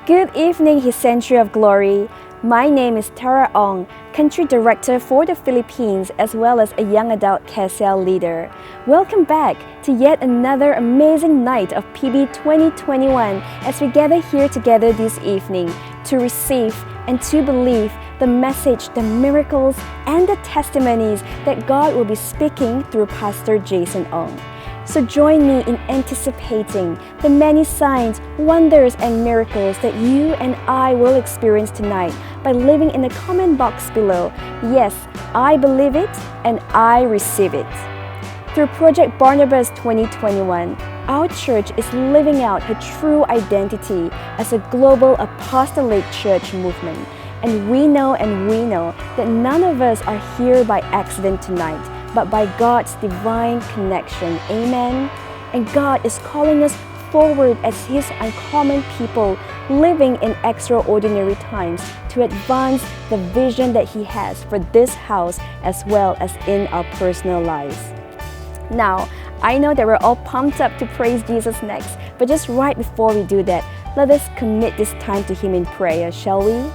Good evening, His Century of Glory. My name is Tara Ong, Country Director for the Philippines, as well as a young adult care cell leader. Welcome back to yet another amazing night of PB 2021 as we gather here together this evening to receive and to believe the message, the miracles, and the testimonies that God will be speaking through Pastor Jason Ong. So join me in anticipating the many signs, wonders, and miracles that you and I will experience tonight by leaving in the comment box below, yes, I believe it and I receive it. Through Project Barnabas 2021, our church is living out her true identity as a global apostolic church movement. And we know that none of us are here by accident tonight, but by God's divine connection. Amen? And God is calling us forward as His uncommon people living in extraordinary times to advance the vision that He has for this house as well as in our personal lives. Now, I know that we're all pumped up to praise Jesus next, but just right before we do that, let us commit this time to Him in prayer, shall we?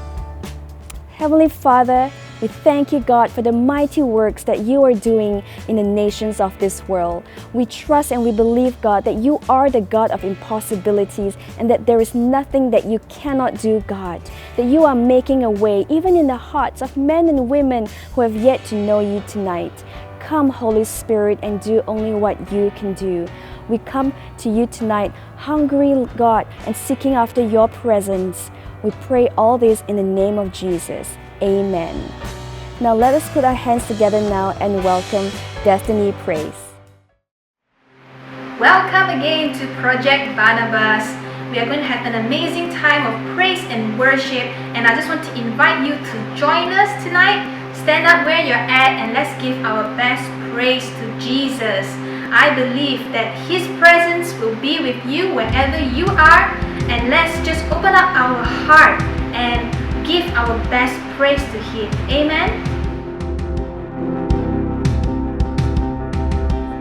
Heavenly Father, we thank you, God, for the mighty works that you are doing in the nations of this world. We trust and we believe, God, that you are the God of impossibilities and that there is nothing that you cannot do, God. That you are making a way even in the hearts of men and women who have yet to know you tonight. Come, Holy Spirit, and do only what you can do. We come to you tonight, hungry, God, and seeking after your presence. We pray all this in the name of Jesus. Amen. Now let us put our hands together now and welcome Destiny Praise. Welcome again to Project Barnabas. We are going to have an amazing time of praise and worship, and I just want to invite you to join us tonight. Stand up where you're at and let's give our best praise to Jesus. I believe that His presence will be with you wherever you are, and let's just open up our heart and give our best praise to Him. Amen.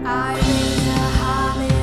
I raise a hallelujah.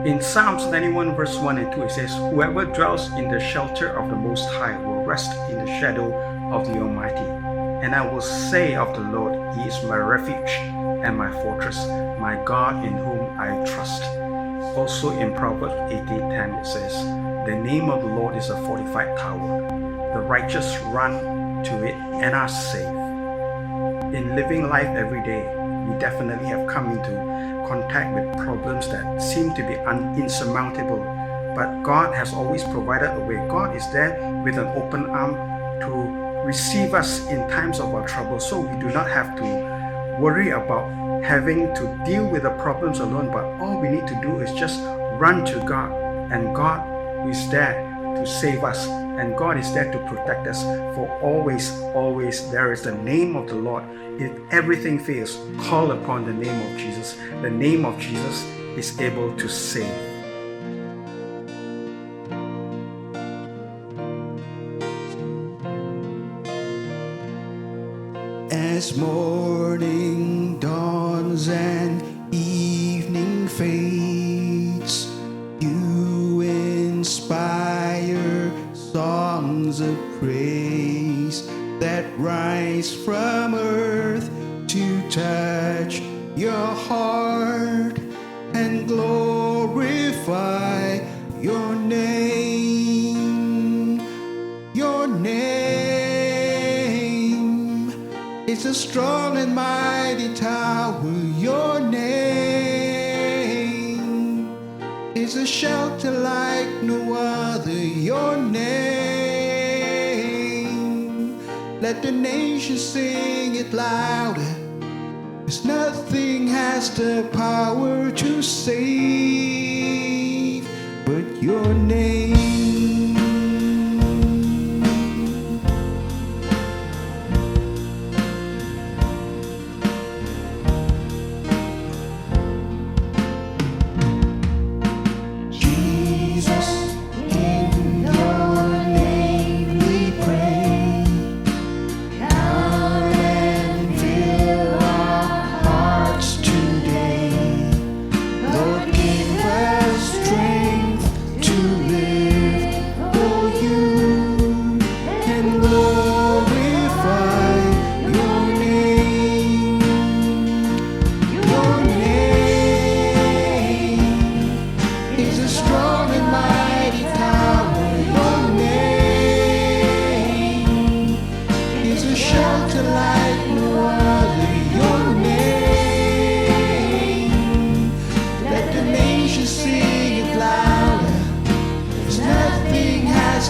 In Psalms 91 verse 1 and 2 it says, "Whoever dwells in the shelter of the Most High will rest in the shadow of the Almighty. And I will say of the Lord, He is my refuge and my fortress, my God in whom I trust." Also in Proverbs 18:10 it says, "The name of the Lord is a fortified tower. The righteous run to it and are safe." In living life every day, we definitely have come into contact with problems that seem to be insurmountable, but God has always provided a way. God is there with an open arm to receive us in times of our trouble, so we do not have to worry about having to deal with the problems alone, but all we need to do is just run to God, and God is there to save us, and God is there to protect us. For always there is the name of the Lord. If everything fails, call upon the name of Jesus. The name of Jesus is able to save. As morning dawns and evening fades, you inspire songs of praise that rise from earth to touch your heart and glorify your name. Your name is a strong and mighty tower. Your name is a shelter like no other. Your name, let the nation sing it louder. 'Cause nothing has the power to save but your name.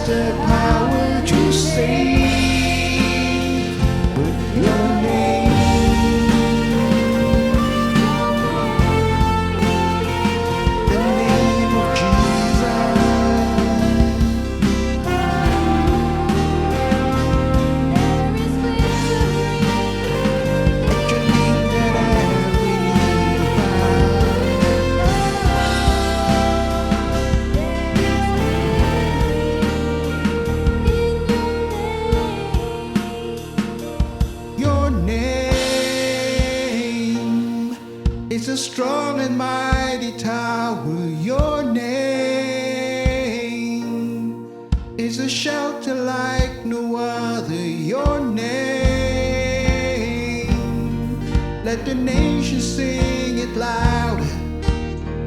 The power to save with your name, the name of Jesus. At your name that every knee It's a strong and mighty tower. Your name is a shelter like no other. Your name, let the nations sing it louder.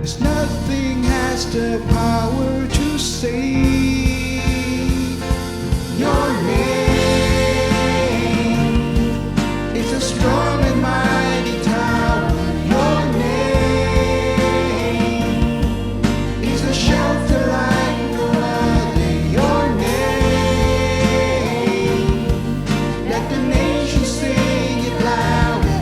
'Cause nothing has the power to save. Your name is a strong and mighty tower. Your name is a shelter like no other. Your name, let the nations sing it louder.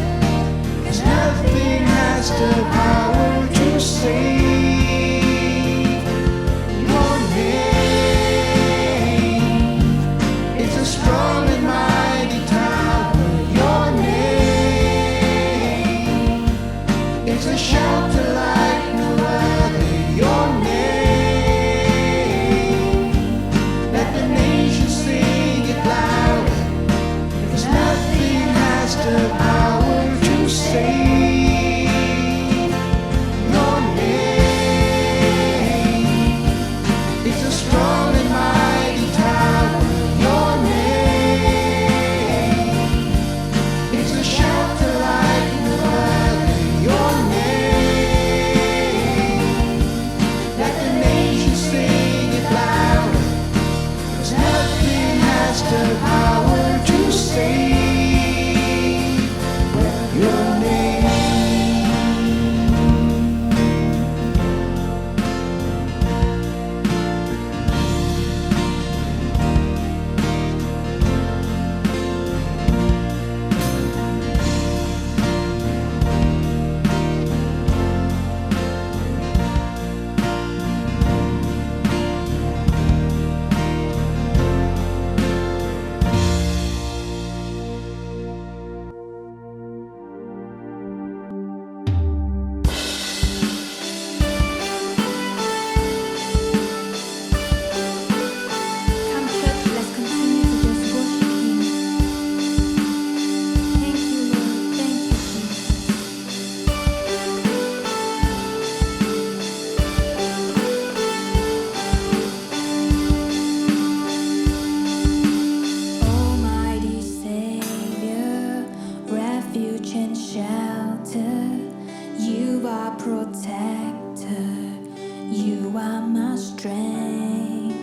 'Cause nothing has the power to save. Your name is a shelter, you are protector, you are my strength,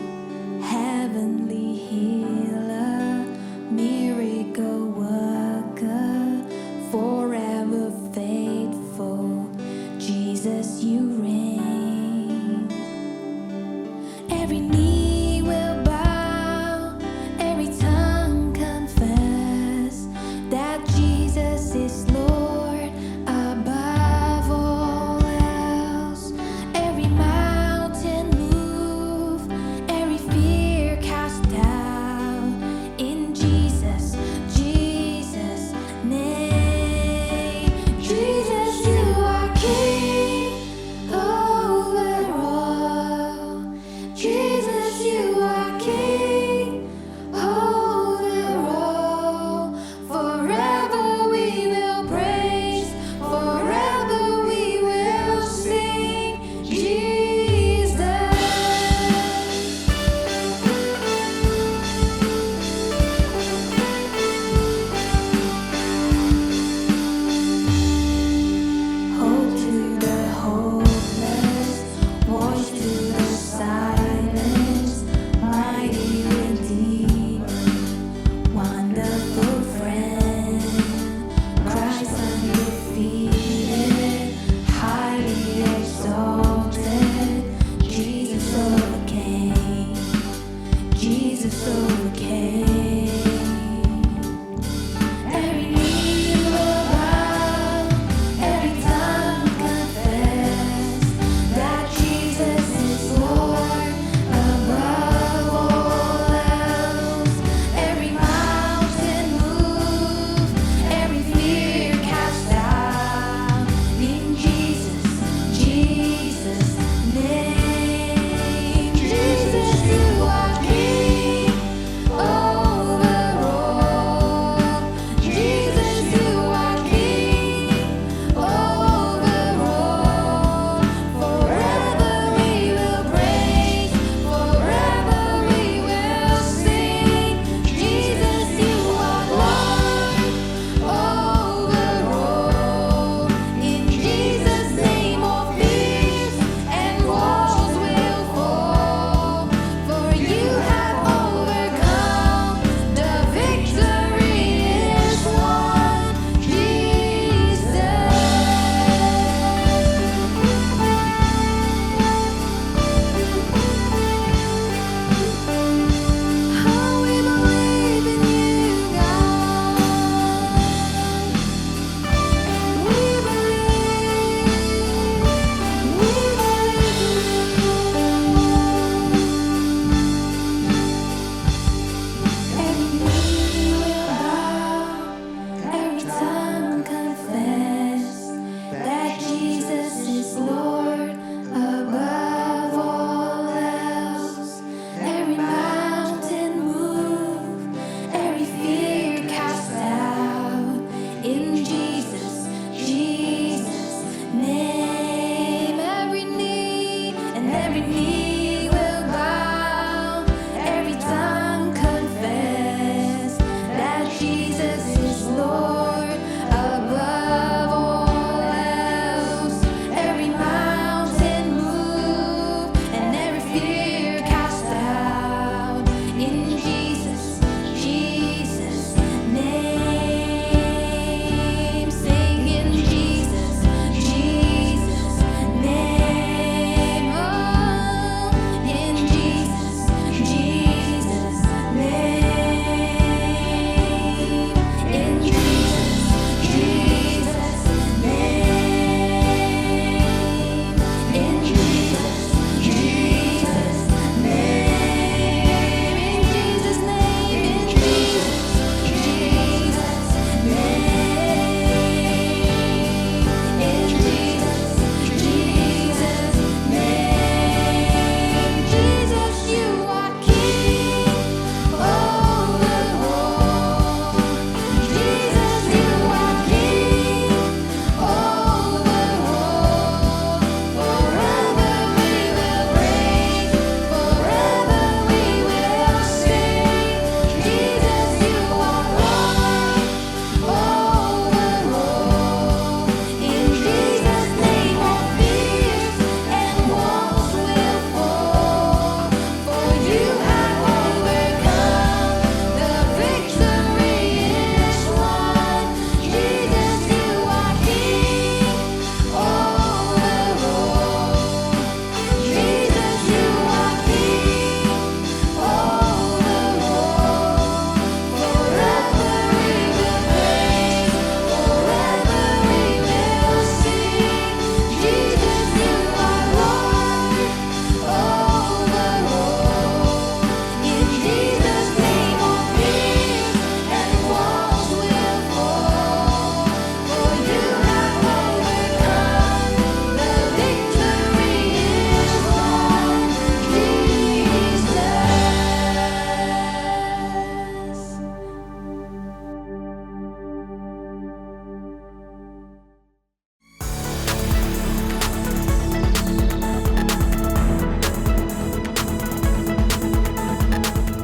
heavenly healer, miracle worker, forever faithful, Jesus you reign. Every knee will bow, every tongue confess that Jesus is Lord above all else. Every mountain move, every fear cast down. In Jesus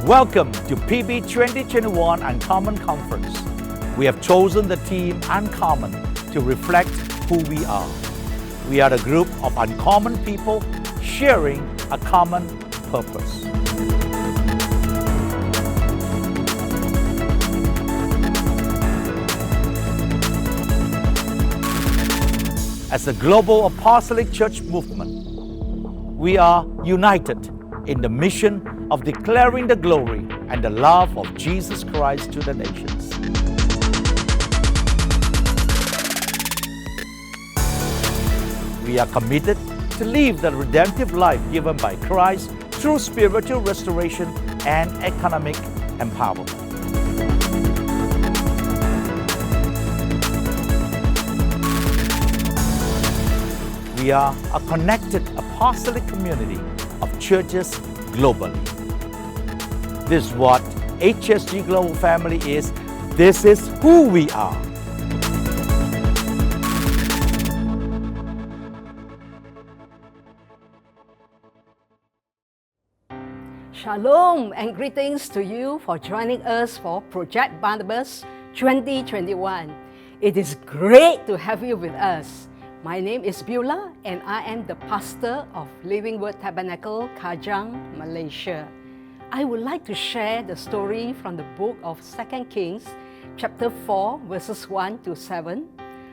Welcome to PB 2021 Uncommon Conference. We have chosen the theme Uncommon to reflect who we are. We are a group of uncommon people sharing a common purpose. As a global apostolic church movement, we are united in the mission of declaring the glory and the love of Jesus Christ to the nations. We are committed to live the redemptive life given by Christ through spiritual restoration and economic empowerment. We are a connected apostolic community of churches globally. This is what HSG Global Family is. This is who we are. Shalom and greetings to you for joining us for Project Barnabas 2021. It is great to have you with us. My name is Beulah and I am the pastor of Living Word Tabernacle, Kajang, Malaysia. I would like to share the story from the book of 2 Kings, chapter 4, verses 1 to 7.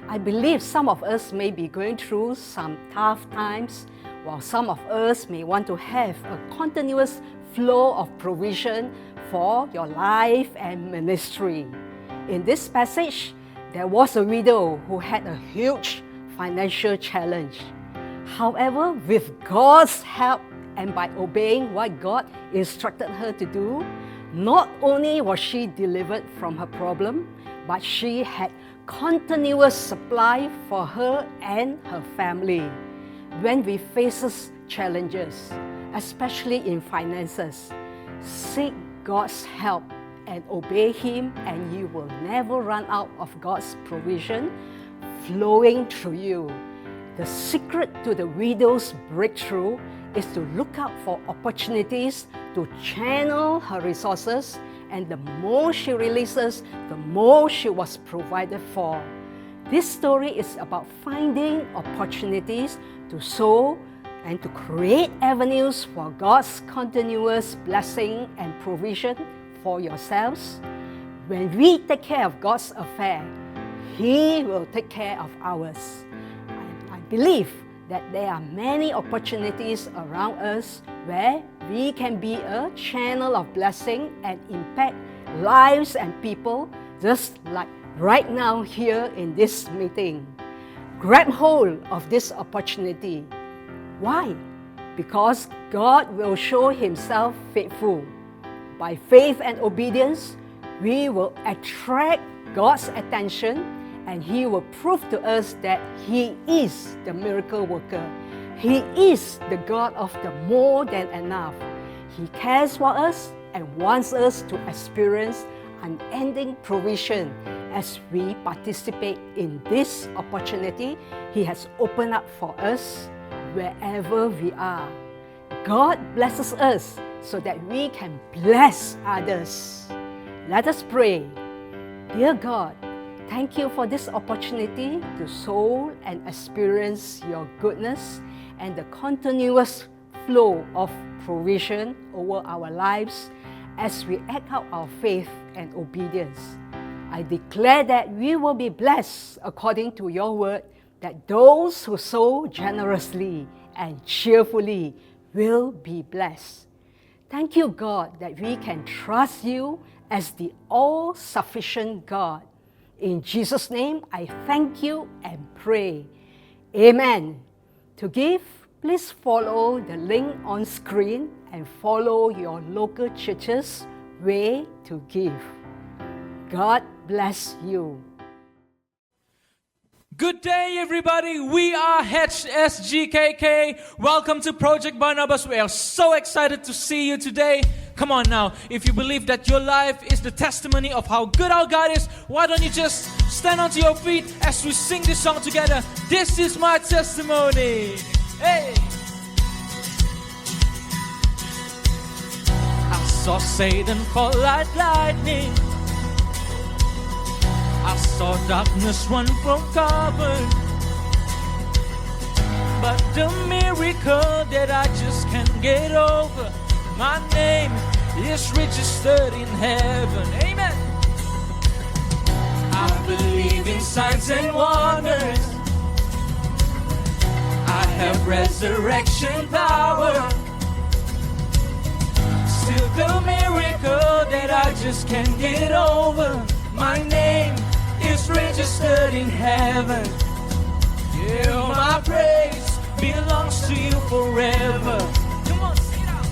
I believe some of us may be going through some tough times, while some of us may want to have a continuous flow of provision for your life and ministry. In this passage, there was a widow who had a huge financial challenge. However, with God's help and by obeying what God instructed her to do, not only was she delivered from her problem, but she had continuous supply for her and her family. When we face challenges, especially in finances, seek God's help and obey Him, and you will never run out of God's provision flowing through you. The secret to the widow's breakthrough is to look out for opportunities to channel her resources, and the more she releases, the more she was provided for. This story is about finding opportunities to sow and to create avenues for God's continuous blessing and provision for yourselves. When we take care of God's affair, He will take care of ours. I believe that there are many opportunities around us where we can be a channel of blessing and impact lives and people, just like right now here in this meeting. Grab hold of this opportunity. Why? Because God will show Himself faithful. By faith and obedience, we will attract God's attention, and He will prove to us that He is the miracle worker. He is the God of the more than enough. He cares for us and wants us to experience unending provision as we participate in this opportunity He has opened up for us wherever we are. God blesses us so that we can bless others. Let us pray. Dear God, thank you for this opportunity to sow and experience your goodness and the continuous flow of provision over our lives as we act out our faith and obedience. I declare that we will be blessed according to your word, that those who sow generously and cheerfully will be blessed. Thank you, God, that we can trust you as the all-sufficient God. In Jesus' name, I thank you and pray. Amen. To give, please follow the link on screen and follow your local church's way to give. God bless you. Good day, everybody. We are HSGKK. Welcome to Project Barnabas. We are so excited to see you today. Come on now. If you believe that your life is the testimony of how good our God is, why don't you just stand onto your feet as we sing this song together? This is my testimony. Hey! saw Satan fall like lightning. I saw darkness run from cover. But the miracle that I just can't get over, my name is registered in heaven. Amen. I believe in signs and wonders. I have resurrection power. Still the miracle that I just can't get over, my name is registered in heaven. Yeah, my praise belongs to you forever. Come on, sing it out.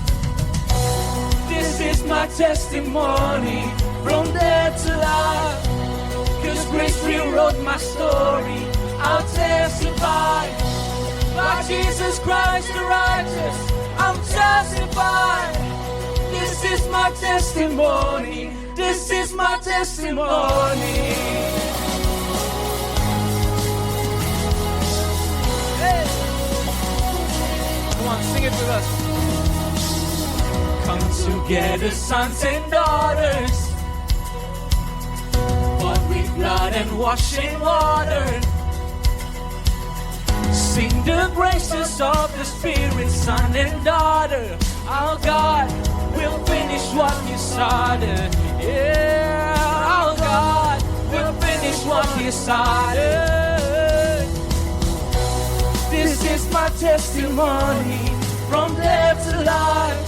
This is my testimony from death to life. 'Cause grace rewrote my story. I'll testify by Jesus Christ the righteous. I'm justified. This is my testimony. This is my testimony. Hey. Come on, sing it with us. Come together, sons and daughters, bought with blood and washing water. Sing the graces of the Spirit, son and daughter. Our God will finish what He started. Yeah, our God will finish what He started. This is my testimony from death to life.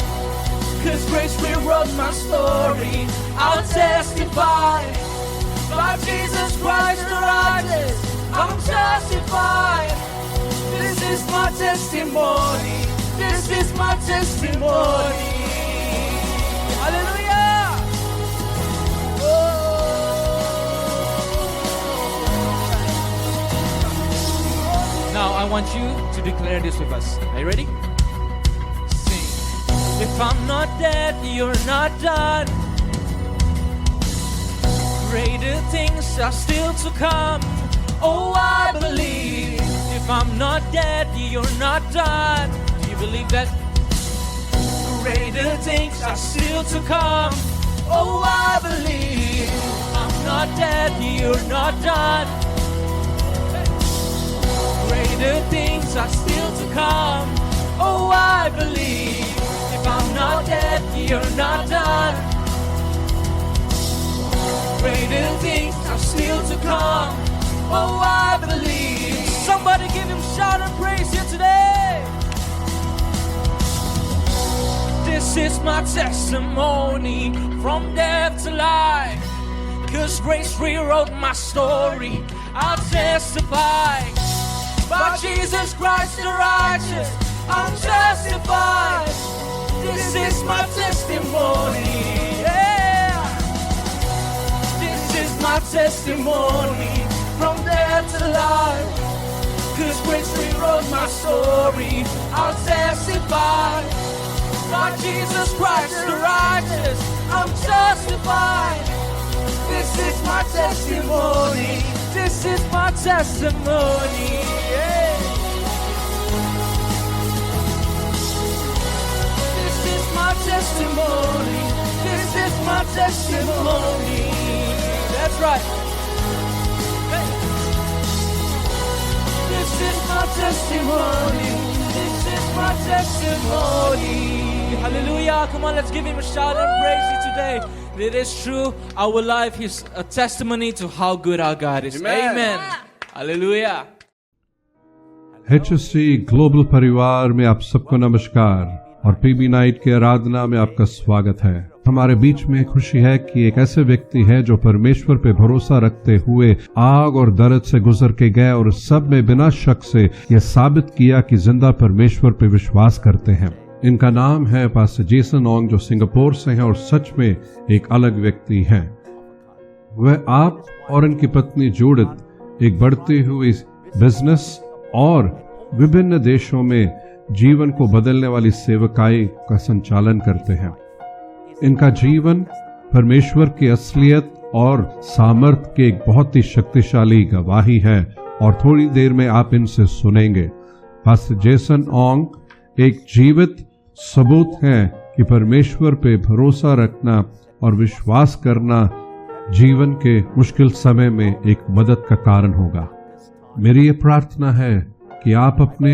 'Cause grace rewrote my story. I'll testify by Jesus Christ the righteous. I'm justified. This is my testimony. This is my testimony. Hallelujah. Now I want you to declare this with us. Are you ready? Sing. If I'm not dead, you're not done. Greater things are still to come. Oh, I believe. If I'm not dead, you're not done. Do you believe that? Greater things are still to come. Oh, I believe. I'm not dead, you're not done. Greater things are still to come. Oh, I believe. If I'm not dead, you're not done. Greater things are still to come. Oh, I believe. Somebody give Him shout and praise here today. This is my testimony from death to life. 'Cause grace rewrote my story. I'll testify by Jesus Christ the righteous. I'm justified. This is my testimony. Yeah. This is my testimony from death to life. 'Cause grace rewrote my story. I'll testify by Jesus Christ the righteous. I'm justified. This is my testimony. This is my testimony. Yeah. This is my testimony. This is my testimony. That's right. Hey. This is my testimony. This is my testimony. Hallelujah. Come on, let's give Him a shout and praise Him today. It is true. Our life is a testimony to how good our God is. Amen. Hallelujah. HSC global परिवार में आप सबको नमस्कार और PB night के आराधना में आपका स्वागत है। हमारे बीच में खुशी है कि एक ऐसे व्यक्ति है जो परमेश्वर पे भरोसा रखते हुए आग और दर्द से गुजर के गए और सब में बिना शक से यह साबित किया कि जिंदा परमेश्वर पे विश्वास करते हैं। इनका नाम है पास्टर जेसन ओंग, जो सिंगापुर से हैं और सच में एक अलग व्यक्ति हैं। वह आप और इनकी पत्नी जूडिथ एक बढ़ती हुई बिजनेस और विभिन्न देशों में जीवन को बदलने वाली सेवकाई का संचालन करते हैं। इनका जीवन परमेश्वर की असलियत और सामर्थ के एक बहुत ही शक्तिशाली गवाही है और थोड़ी देर में आप इनसे सुनेंगे। पास्टर जेसन ओंग एक जीवित सबूत हैं कि परमेश्वर पे भरोसा रखना और विश्वास करना जीवन के मुश्किल समय में एक मदद का कारण होगा। मेरी ये प्रार्थना है कि आप अपने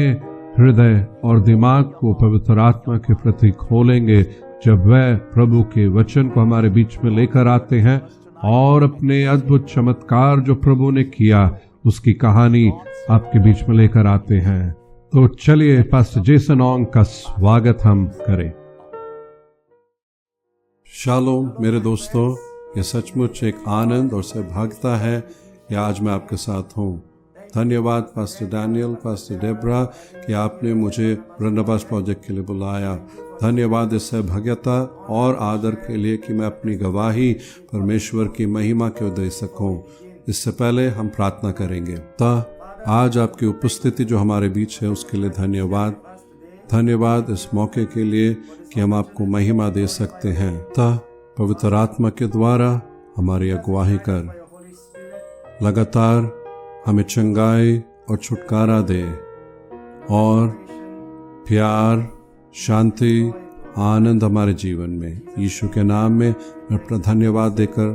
हृदय और दिमाग को पवित्र आत्मा के प्रति खोलेंगे जब वह प्रभु के वचन को हमारे बीच में लेकर आते हैं और अपने अद्भुत चमत्कार जो प्रभु ने किया उसकी कहानी आपके बीच में लेकर आते हैं। तो चलिए पास्टर जेसन ओंग का स्वागत हम करें। शालोम मेरे दोस्तों, ये सचमुच एक आनंद और सौभाग्यता है कि आज मैं आपके साथ हूँ। धन्यवाद पास्टर डैनियल, पास्टर डेब्रा कि आपने मुझे बरनबास प्रोजेक्ट के लिए बुलाया। धन्यवाद इस सौभाग्यता और आदर के लिए कि मैं अपनी गवाही परमेश्वर की महिमा को दे सकूं। इससे पहले हम प्रार्थना करेंगे। आज आपकी उपस्थिति जो हमारे बीच है उसके लिए धन्यवाद। धन्यवाद इस मौके के लिए कि हम आपको महिमा दे सकते हैं। पवित्र आत्मा के द्वारा हमारी अगुवाही कर, लगातार हमें चंगाई और छुटकारा दे और प्यार, शांति, आनंद हमारे जीवन में। यीशु के नाम में मैं अपना धन्यवाद देकर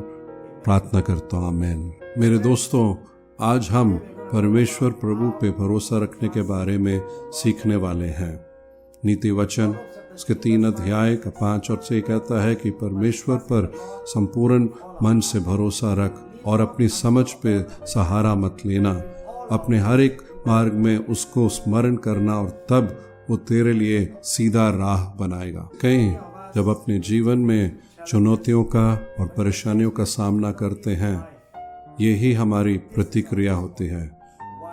प्रार्थना करता हूँ, आमीन। मेरे दोस्तों, आज हम परमेश्वर प्रभु पे भरोसा रखने के बारे में सीखने वाले हैं। नीति वचन उसके 3 अध्याय का 5 और 6 कहता है कि परमेश्वर पर संपूर्ण मन से भरोसा रख और अपनी समझ पे सहारा मत लेना। अपने हर एक मार्ग में उसको स्मरण करना और तब वो तेरे लिए सीधा राह बनाएगा। कहीं जब अपने जीवन में चुनौतियों का और परेशानियों का सामना करते हैं, यही हमारी प्रतिक्रिया होती है।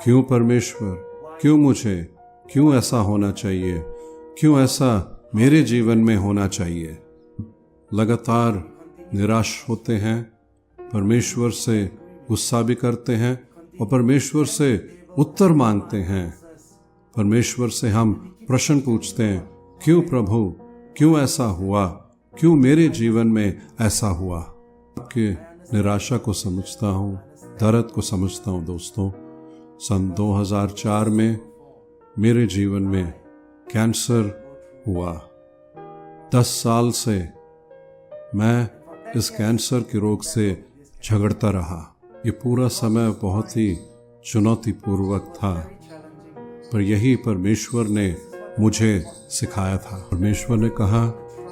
क्यों परमेश्वर, क्यों मुझे, क्यों ऐसा होना चाहिए, क्यों ऐसा मेरे जीवन में होना चाहिए। लगातार निराश होते हैं, परमेश्वर से गुस्सा भी करते हैं और परमेश्वर से उत्तर मांगते हैं। परमेश्वर से हम प्रश्न पूछते हैं, क्यों प्रभु, क्यों ऐसा हुआ, क्यों मेरे जीवन में ऐसा हुआ। आपके निराशा को समझता हूँ, दर्द को समझता हूँ। दोस्तों, सन 2004 में मेरे जीवन में कैंसर हुआ। 10 साल से मैं इस कैंसर के रोग से झगड़ता रहा। ये पूरा समय बहुत ही चुनौतीपूर्वक था, पर यही परमेश्वर ने मुझे सिखाया था। परमेश्वर ने कहा,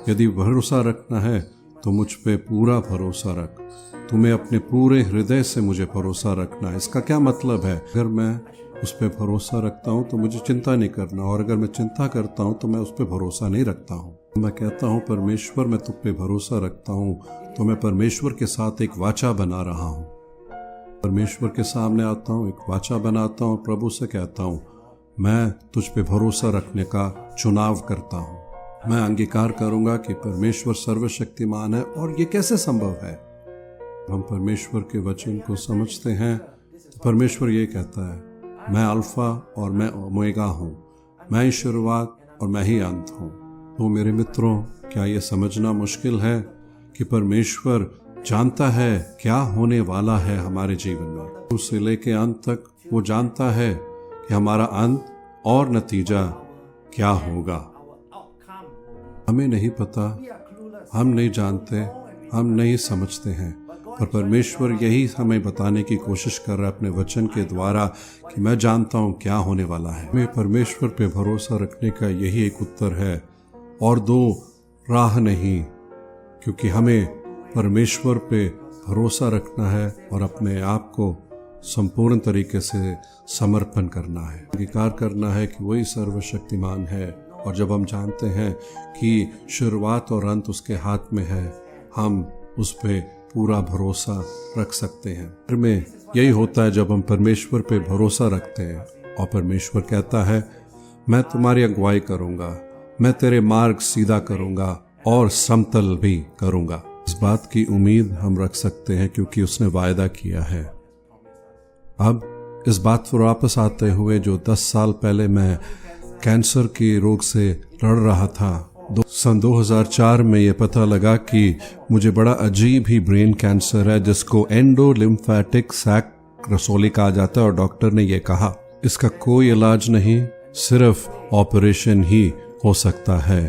यदि भरोसा रखना है तो मुझ पे पूरा भरोसा रख। तुम्हें अपने पूरे हृदय से मुझे भरोसा रखना है। इसका क्या मतलब है? अगर मैं उस पर भरोसा रखता हूँ तो मुझे चिंता नहीं करना, और अगर मैं चिंता करता हूँ तो मैं उस पर भरोसा नहीं रखता हूँ। मैं कहता हूँ परमेश्वर मैं तुझ पे भरोसा रखता हूँ, तो मैं परमेश्वर के साथ एक वाचा बना रहा हूँ। परमेश्वर के सामने आता हूँ, एक वाचा बनाता हूँ, प्रभु से कहता हूँ मैं तुझ पे भरोसा रखने का चुनाव करता हूँ। मैं अंगीकार करूँगा कि परमेश्वर सर्वशक्तिमान है। और ये कैसे संभव है? हम परमेश्वर के वचन को समझते हैं तो परमेश्वर ये कहता है, मैं अल्फा और मैं ओमेगा हूँ, मैं ही शुरुआत और मैं ही अंत हूँ। तो मेरे मित्रों, क्या ये समझना मुश्किल है कि परमेश्वर जानता है क्या होने वाला है हमारे जीवन में? शुरू से लेके अंत तक वो जानता है कि हमारा अंत और नतीजा क्या होगा। हमें नहीं पता, हम नहीं जानते, हम नहीं समझते हैं, पर परमेश्वर यही हमें बताने की कोशिश कर रहा है अपने वचन के द्वारा कि मैं जानता हूँ क्या होने वाला है। हमें परमेश्वर पे भरोसा रखने का यही एक उत्तर है और दो राह नहीं, क्योंकि हमें परमेश्वर पे भरोसा रखना है और अपने आप को संपूर्ण तरीके से समर्पण करना है, अंगीकार करना है कि वही सर्वशक्तिमान है। और जब हम जानते हैं कि शुरुआत और अंत उसके हाथ में है, हम उस पे पूरा भरोसा रख सकते हैं। फिर में यही होता है जब हम परमेश्वर पे भरोसा रखते हैं और परमेश्वर कहता है मैं तुम्हारी अगुवाई करूंगा, मैं तेरे मार्ग सीधा करूंगा और समतल भी करूंगा। इस बात की उम्मीद हम रख सकते हैं क्योंकि उसने वायदा किया है। अब इस बात पर वापस आते हुए, जो 10 साल पहले मैं कैंसर के रोग से लड़ रहा था, सन 2004 में ये पता लगा कि मुझे बड़ा अजीब ही ब्रेन कैंसर है जिसको एंडोलिम्फेटिक सैक रसोली कहा जाता है। और डॉक्टर ने ये कहा इसका कोई इलाज नहीं, सिर्फ ऑपरेशन ही हो सकता है।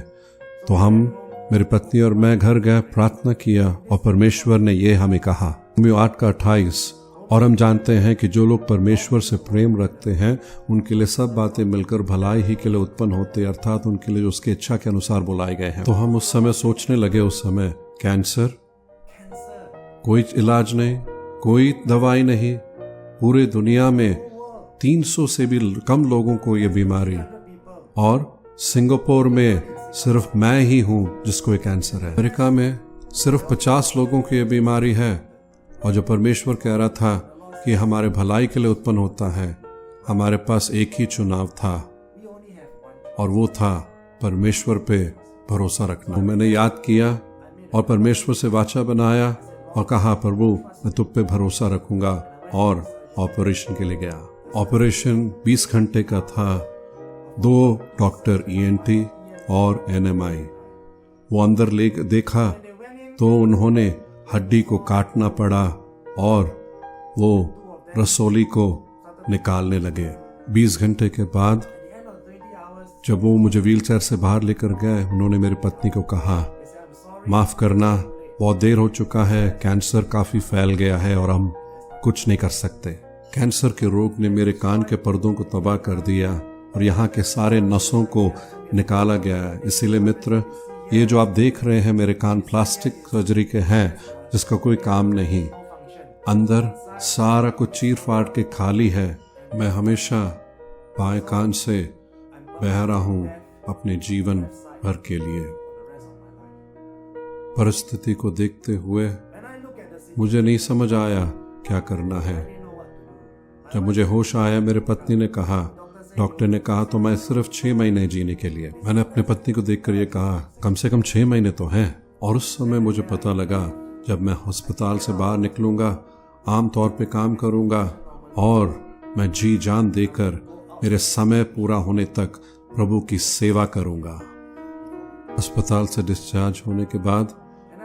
तो हम मेरी पत्नी और मैं घर गए, प्रार्थना किया और परमेश्वर ने ये हमें कहा, रोमियो 8:28, और हम जानते हैं कि जो लोग परमेश्वर से प्रेम रखते हैं उनके लिए सब बातें मिलकर भलाई ही के लिए उत्पन्न होते, अर्थात उनके लिए जो उसकी इच्छा के अनुसार बुलाए गए हैं। तो हम उस समय सोचने लगे, उस समय कैंसर, कोई इलाज नहीं, कोई दवाई नहीं, पूरे दुनिया में 300 से भी कम लोगों को ये बीमारी, और सिंगापुर में सिर्फ मैं ही हूं जिसको ये कैंसर है। अमेरिका में सिर्फ 50 लोगों को ये बीमारी है, और जो परमेश्वर कह रहा था कि हमारे भलाई के लिए उत्पन्न होता है, हमारे पास एक ही चुनाव था और वो था परमेश्वर पे भरोसा रखना। तो मैंने याद किया और परमेश्वर से वाचा बनाया और कहा, प्रभु मैं तुम पे भरोसा रखूंगा, और ऑपरेशन के लिए गया। ऑपरेशन 20 घंटे का था, 2 डॉक्टर ENT और NMI। वो अंदर ले देखा तो उन्होंने हड्डी को काटना पड़ा और वो रसोली को निकालने लगे। 20 घंटे के बाद जब वो मुझे व्हीलचेयर से बाहर लेकर गए, उन्होंने मेरी पत्नी को कहा, माफ करना, बहुत देर हो चुका है, कैंसर काफी फैल गया है और हम कुछ नहीं कर सकते। कैंसर के रोग ने मेरे कान के पर्दों को तबाह कर दिया और यहाँ के सारे नसों को निकाला गया है। इसीलिए मित्र, ये जो आप देख रहे हैं मेरे कान प्लास्टिक सर्जरी के हैं, जिसका कोई काम नहीं, अंदर सारा कुछ चीर फाड़ के खाली है। मैं हमेशा बाएं कान से बह रहा हूं अपने जीवन भर के लिए। परिस्थिति को देखते हुए मुझे नहीं समझ आया क्या करना है। जब मुझे होश आया, मेरे पत्नी ने कहा, डॉक्टर ने कहा तो मैं सिर्फ 6 महीने जीने के लिए। मैंने अपनी पत्नी को देखकर ये कहा, कम से कम 6 महीने तो हैं। और उस समय मुझे पता लगा, जब मैं अस्पताल से बाहर निकलूंगा, आम तौर पे काम करूंगा और मैं जी जान देकर मेरे समय पूरा होने तक प्रभु की सेवा करूंगा। अस्पताल से डिस्चार्ज होने के बाद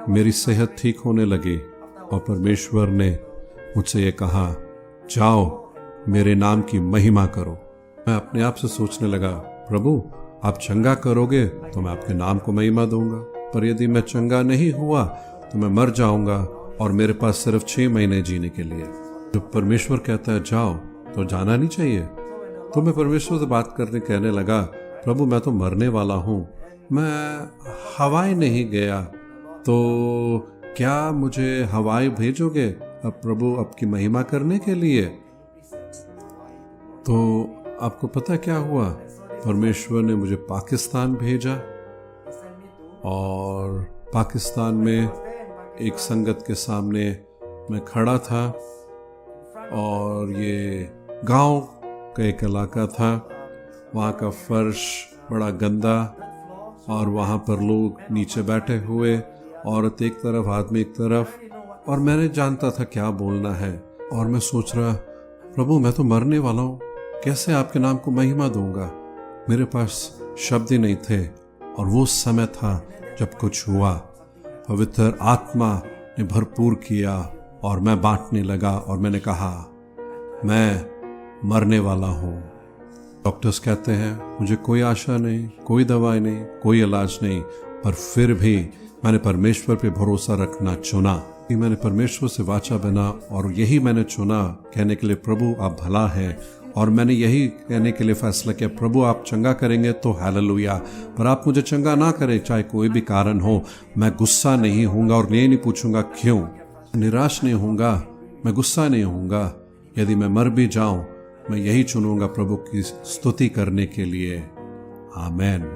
मेरी सेहत ठीक होने लगी और परमेश्वर ने मुझसे ये कहा, जाओ मेरे नाम की महिमा करो। मैं अपने आप से सोचने लगा, प्रभु आप चंगा करोगे तो मैं आपके नाम को महिमा दूंगा, पर यदि मैं चंगा नहीं हुआ तो मैं मर जाऊंगा और मेरे पास सिर्फ 6 महीने जीने के लिए। जब परमेश्वर कहता है जाओ तो जाना नहीं चाहिए। तो मैं परमेश्वर से बात करने कहने लगा, प्रभु मैं तो मरने वाला हूं, मैं हवाई नहीं गया, तो क्या मुझे हवाई भेजोगे अब प्रभु आपकी महिमा करने के लिए? तो आपको पता क्या हुआ? परमेश्वर ने मुझे पाकिस्तान भेजा और पाकिस्तान में एक संगत के सामने मैं खड़ा था और ये गांव का एक इलाका था। वहाँ का फर्श बड़ा गंदा और वहाँ पर लोग नीचे बैठे हुए, औरत एक तरफ आदमी एक तरफ, और मैंने जानता था क्या बोलना है। और मैं सोच रहा, प्रभु मैं तो मरने वाला हूँ, कैसे आपके नाम को महिमा दूंगा? मेरे पास शब्द ही नहीं थे। और वो समय था जब कुछ हुआ, पवित्र आत्मा ने भरपूर किया और मैं बांटने लगा और मैंने कहा, मैं मरने वाला हूँ। डॉक्टर्स कहते हैं मुझे कोई आशा नहीं, कोई दवाई नहीं, कोई इलाज नहीं, पर फिर भी मैंने परमेश्वर पे भरोसा रखना चुना। मैंने परमेश्वर से वाचा बना और यही मैंने चुना कहने के लिए, प्रभु आप भला है। और मैंने यही कहने के लिए फैसला किया, प्रभु आप चंगा करेंगे तो हालेलुया, पर आप मुझे चंगा ना करें, चाहे कोई भी कारण हो, मैं गुस्सा नहीं होऊंगा और ये नहीं पूछूंगा क्यों, निराश नहीं होऊंगा, मैं गुस्सा नहीं होऊंगा। यदि मैं मर भी जाऊं, मैं यही चुनूंगा प्रभु की स्तुति करने के लिए। आमेन।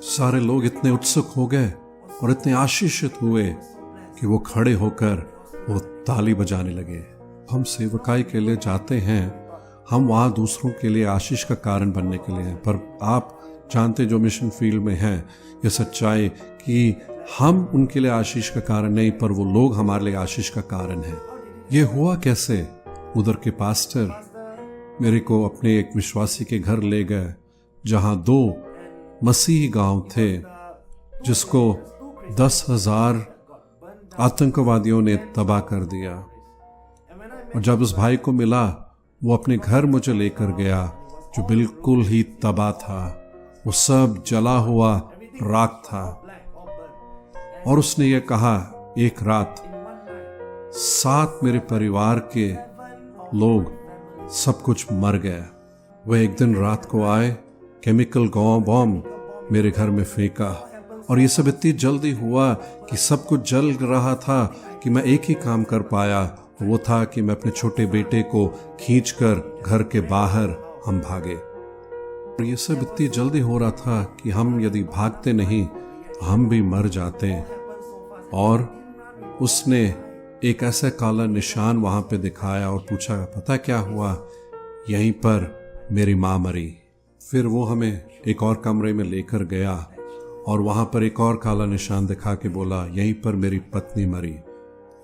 सारे लोग इतने उत्सुक हो गए और इतने आशीषित हुए कि वो खड़े होकर वो ताली बजाने लगे। हम सेवकाई के लिए जाते हैं, हम वहाँ दूसरों के लिए आशीष का कारण बनने के लिए हैं, पर आप जानते जो मिशन फील्ड में हैं, ये सच्चाई कि हम उनके लिए आशीष का कारण नहीं, पर वो लोग हमारे लिए आशीष का कारण हैं। ये हुआ कैसे? उधर के पास्टर मेरे को अपने एक विश्वासी के घर ले गए, जहाँ 2 मसीही गांव थे जिसको 10,000 आतंकवादियों ने तबाह कर दिया। और जब उस भाई को मिला, वो अपने घर मुझे लेकर गया, जो बिल्कुल ही तबाह था, वो सब जला हुआ राख था। और उसने ये कहा, एक रात 7 मेरे परिवार के लोग सब कुछ मर गया। वह एक दिन रात को आए, केमिकल बॉम्ब मेरे घर में फेंका, और ये सब इतनी जल्दी हुआ कि सब कुछ जल रहा था कि मैं एक ही काम कर पाया, वो था कि मैं अपने छोटे बेटे को खींचकर घर के बाहर हम भागे। और ये सब इतनी जल्दी हो रहा था कि हम यदि भागते नहीं हम भी मर जाते। और उसने एक ऐसा काला निशान वहां पे दिखाया और पूछा, पता क्या हुआ? यहीं पर मेरी माँ मरी। फिर वो हमें एक और कमरे में लेकर गया और वहां पर एक और काला निशान दिखा के बोला, यहीं पर मेरी पत्नी मरी।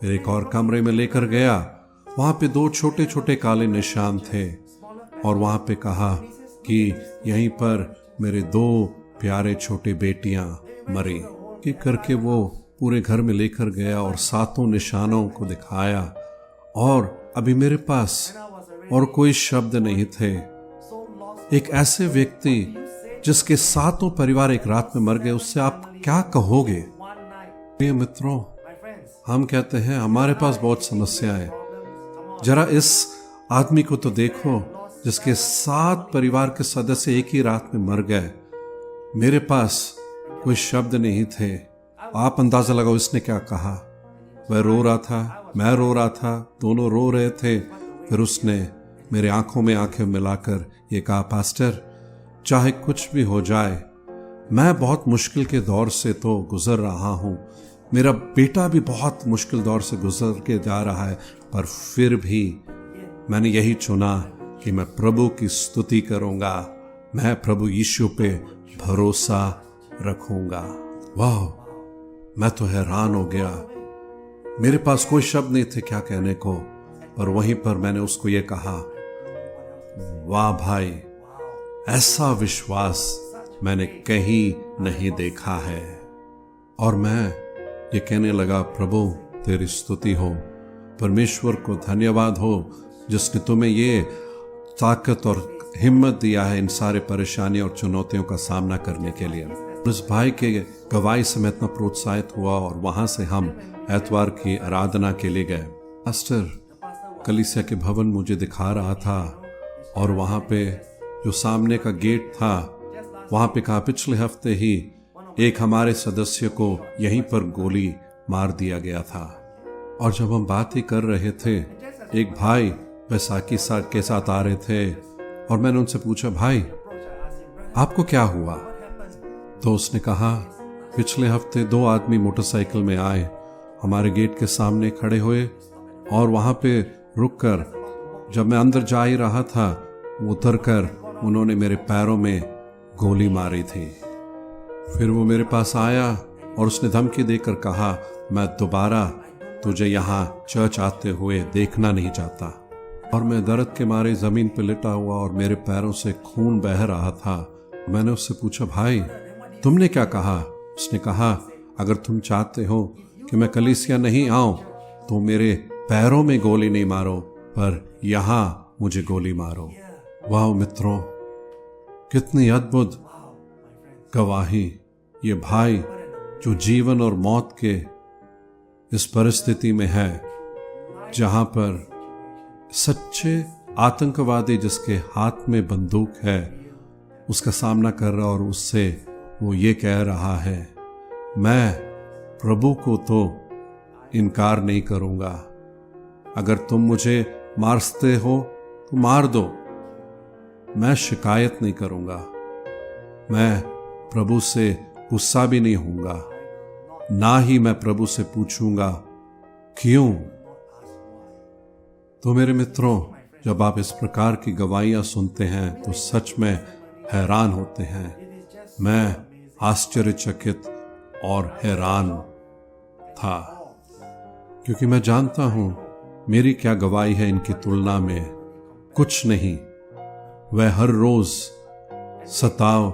फिर एक और कमरे में लेकर गया, वहां पे 2 छोटे छोटे काले निशान थे और वहां पे कहा कि यहीं पर मेरे 2 प्यारे छोटे बेटियां मरी। कि करके वो पूरे घर में लेकर गया और 7 निशानों को दिखाया, और अभी मेरे पास और कोई शब्द नहीं थे। एक ऐसे व्यक्ति जिसके 7 परिवार एक रात में मर गए, उससे आप क्या कहोगे? प्रिय मित्रों, हम कहते हैं हमारे पास बहुत समस्याएं। जरा इस आदमी को तो देखो जिसके 7 परिवार के सदस्य एक ही रात में मर गए। मेरे पास कोई शब्द नहीं थे। आप अंदाजा लगाओ इसने क्या कहा। वह रो रहा था, मैं रो रहा था, दोनों रो रहे थे। फिर उसने मेरे आंखों में आंखें मिलाकर ये कहा, पास्टर, चाहे कुछ भी हो जाए, मैं बहुत मुश्किल के दौर से तो गुजर रहा हूं, मेरा बेटा भी बहुत मुश्किल दौर से गुजर के जा रहा है, पर फिर भी मैंने यही चुना कि मैं प्रभु की स्तुति करूंगा, मैं प्रभु यीशु पे भरोसा रखूंगा। वाह, मैं तो हैरान हो गया। मेरे पास कोई शब्द नहीं थे क्या कहने को, और वहीं पर मैंने उसको ये कहा, वाह भाई, ऐसा विश्वास मैंने कहीं नहीं देखा है। और मैं ये कहने लगा, प्रभु तेरी स्तुति हो, परमेश्वर को धन्यवाद हो जिसने तुम्हें ये ताकत और हिम्मत दिया है इन सारे परेशानियों और चुनौतियों का सामना करने के लिए। उस भाई के गवाही से मैं इतना प्रोत्साहित हुआ और वहां से हम एतवार की आराधना के लिए गए। पास्टर कलीसिया के भवन मुझे दिखा रहा था और वहां पे जो सामने का गेट था वहां पे कहा, पिछले हफ्ते ही एक हमारे सदस्य को यहीं पर गोली मार दिया गया था। और जब हम बात ही कर रहे थे, एक भाई बैसाखी के साथ आ रहे थे और मैंने उनसे पूछा, भाई आपको क्या हुआ? तो उसने कहा, पिछले हफ्ते 2 आदमी मोटरसाइकिल में आए, हमारे गेट के सामने खड़े हुए और वहां पे रुककर जब मैं अंदर जा ही रहा था, उतरकर उन्होंने मेरे पैरों में गोली मारी थी। फिर वो मेरे पास आया और उसने धमकी देकर कहा, मैं दोबारा तुझे यहाँ चर्च आते हुए देखना नहीं चाहता। और मैं दर्द के मारे जमीन पर लेटा हुआ और मेरे पैरों से खून बह रहा था। मैंने उससे पूछा, भाई तुमने क्या कहा? उसने कहा, अगर तुम चाहते हो कि मैं कलीसिया नहीं आऊं तो मेरे पैरों में गोली नहीं मारो, पर यहां मुझे गोली मारो। वाह मित्रों, कितनी अद्भुत गवाही। ये भाई जो जीवन और मौत के इस परिस्थिति में है, जहां पर सच्चे आतंकवादी जिसके हाथ में बंदूक है उसका सामना कर रहा, और उससे वो ये कह रहा है, मैं प्रभु को तो इनकार नहीं करूंगा, अगर तुम मुझे मारते हो तो मार दो, मैं शिकायत नहीं करूंगा, मैं प्रभु से गुस्सा भी नहीं होऊंगा, ना ही मैं प्रभु से पूछूंगा क्यों। तो मेरे मित्रों, जब आप इस प्रकार की गवाहियां सुनते हैं तो सच में हैरान होते हैं। मैं आश्चर्यचकित और हैरान था, क्योंकि मैं जानता हूं मेरी क्या गवाही है इनकी तुलना में, कुछ नहीं। वह हर रोज सताव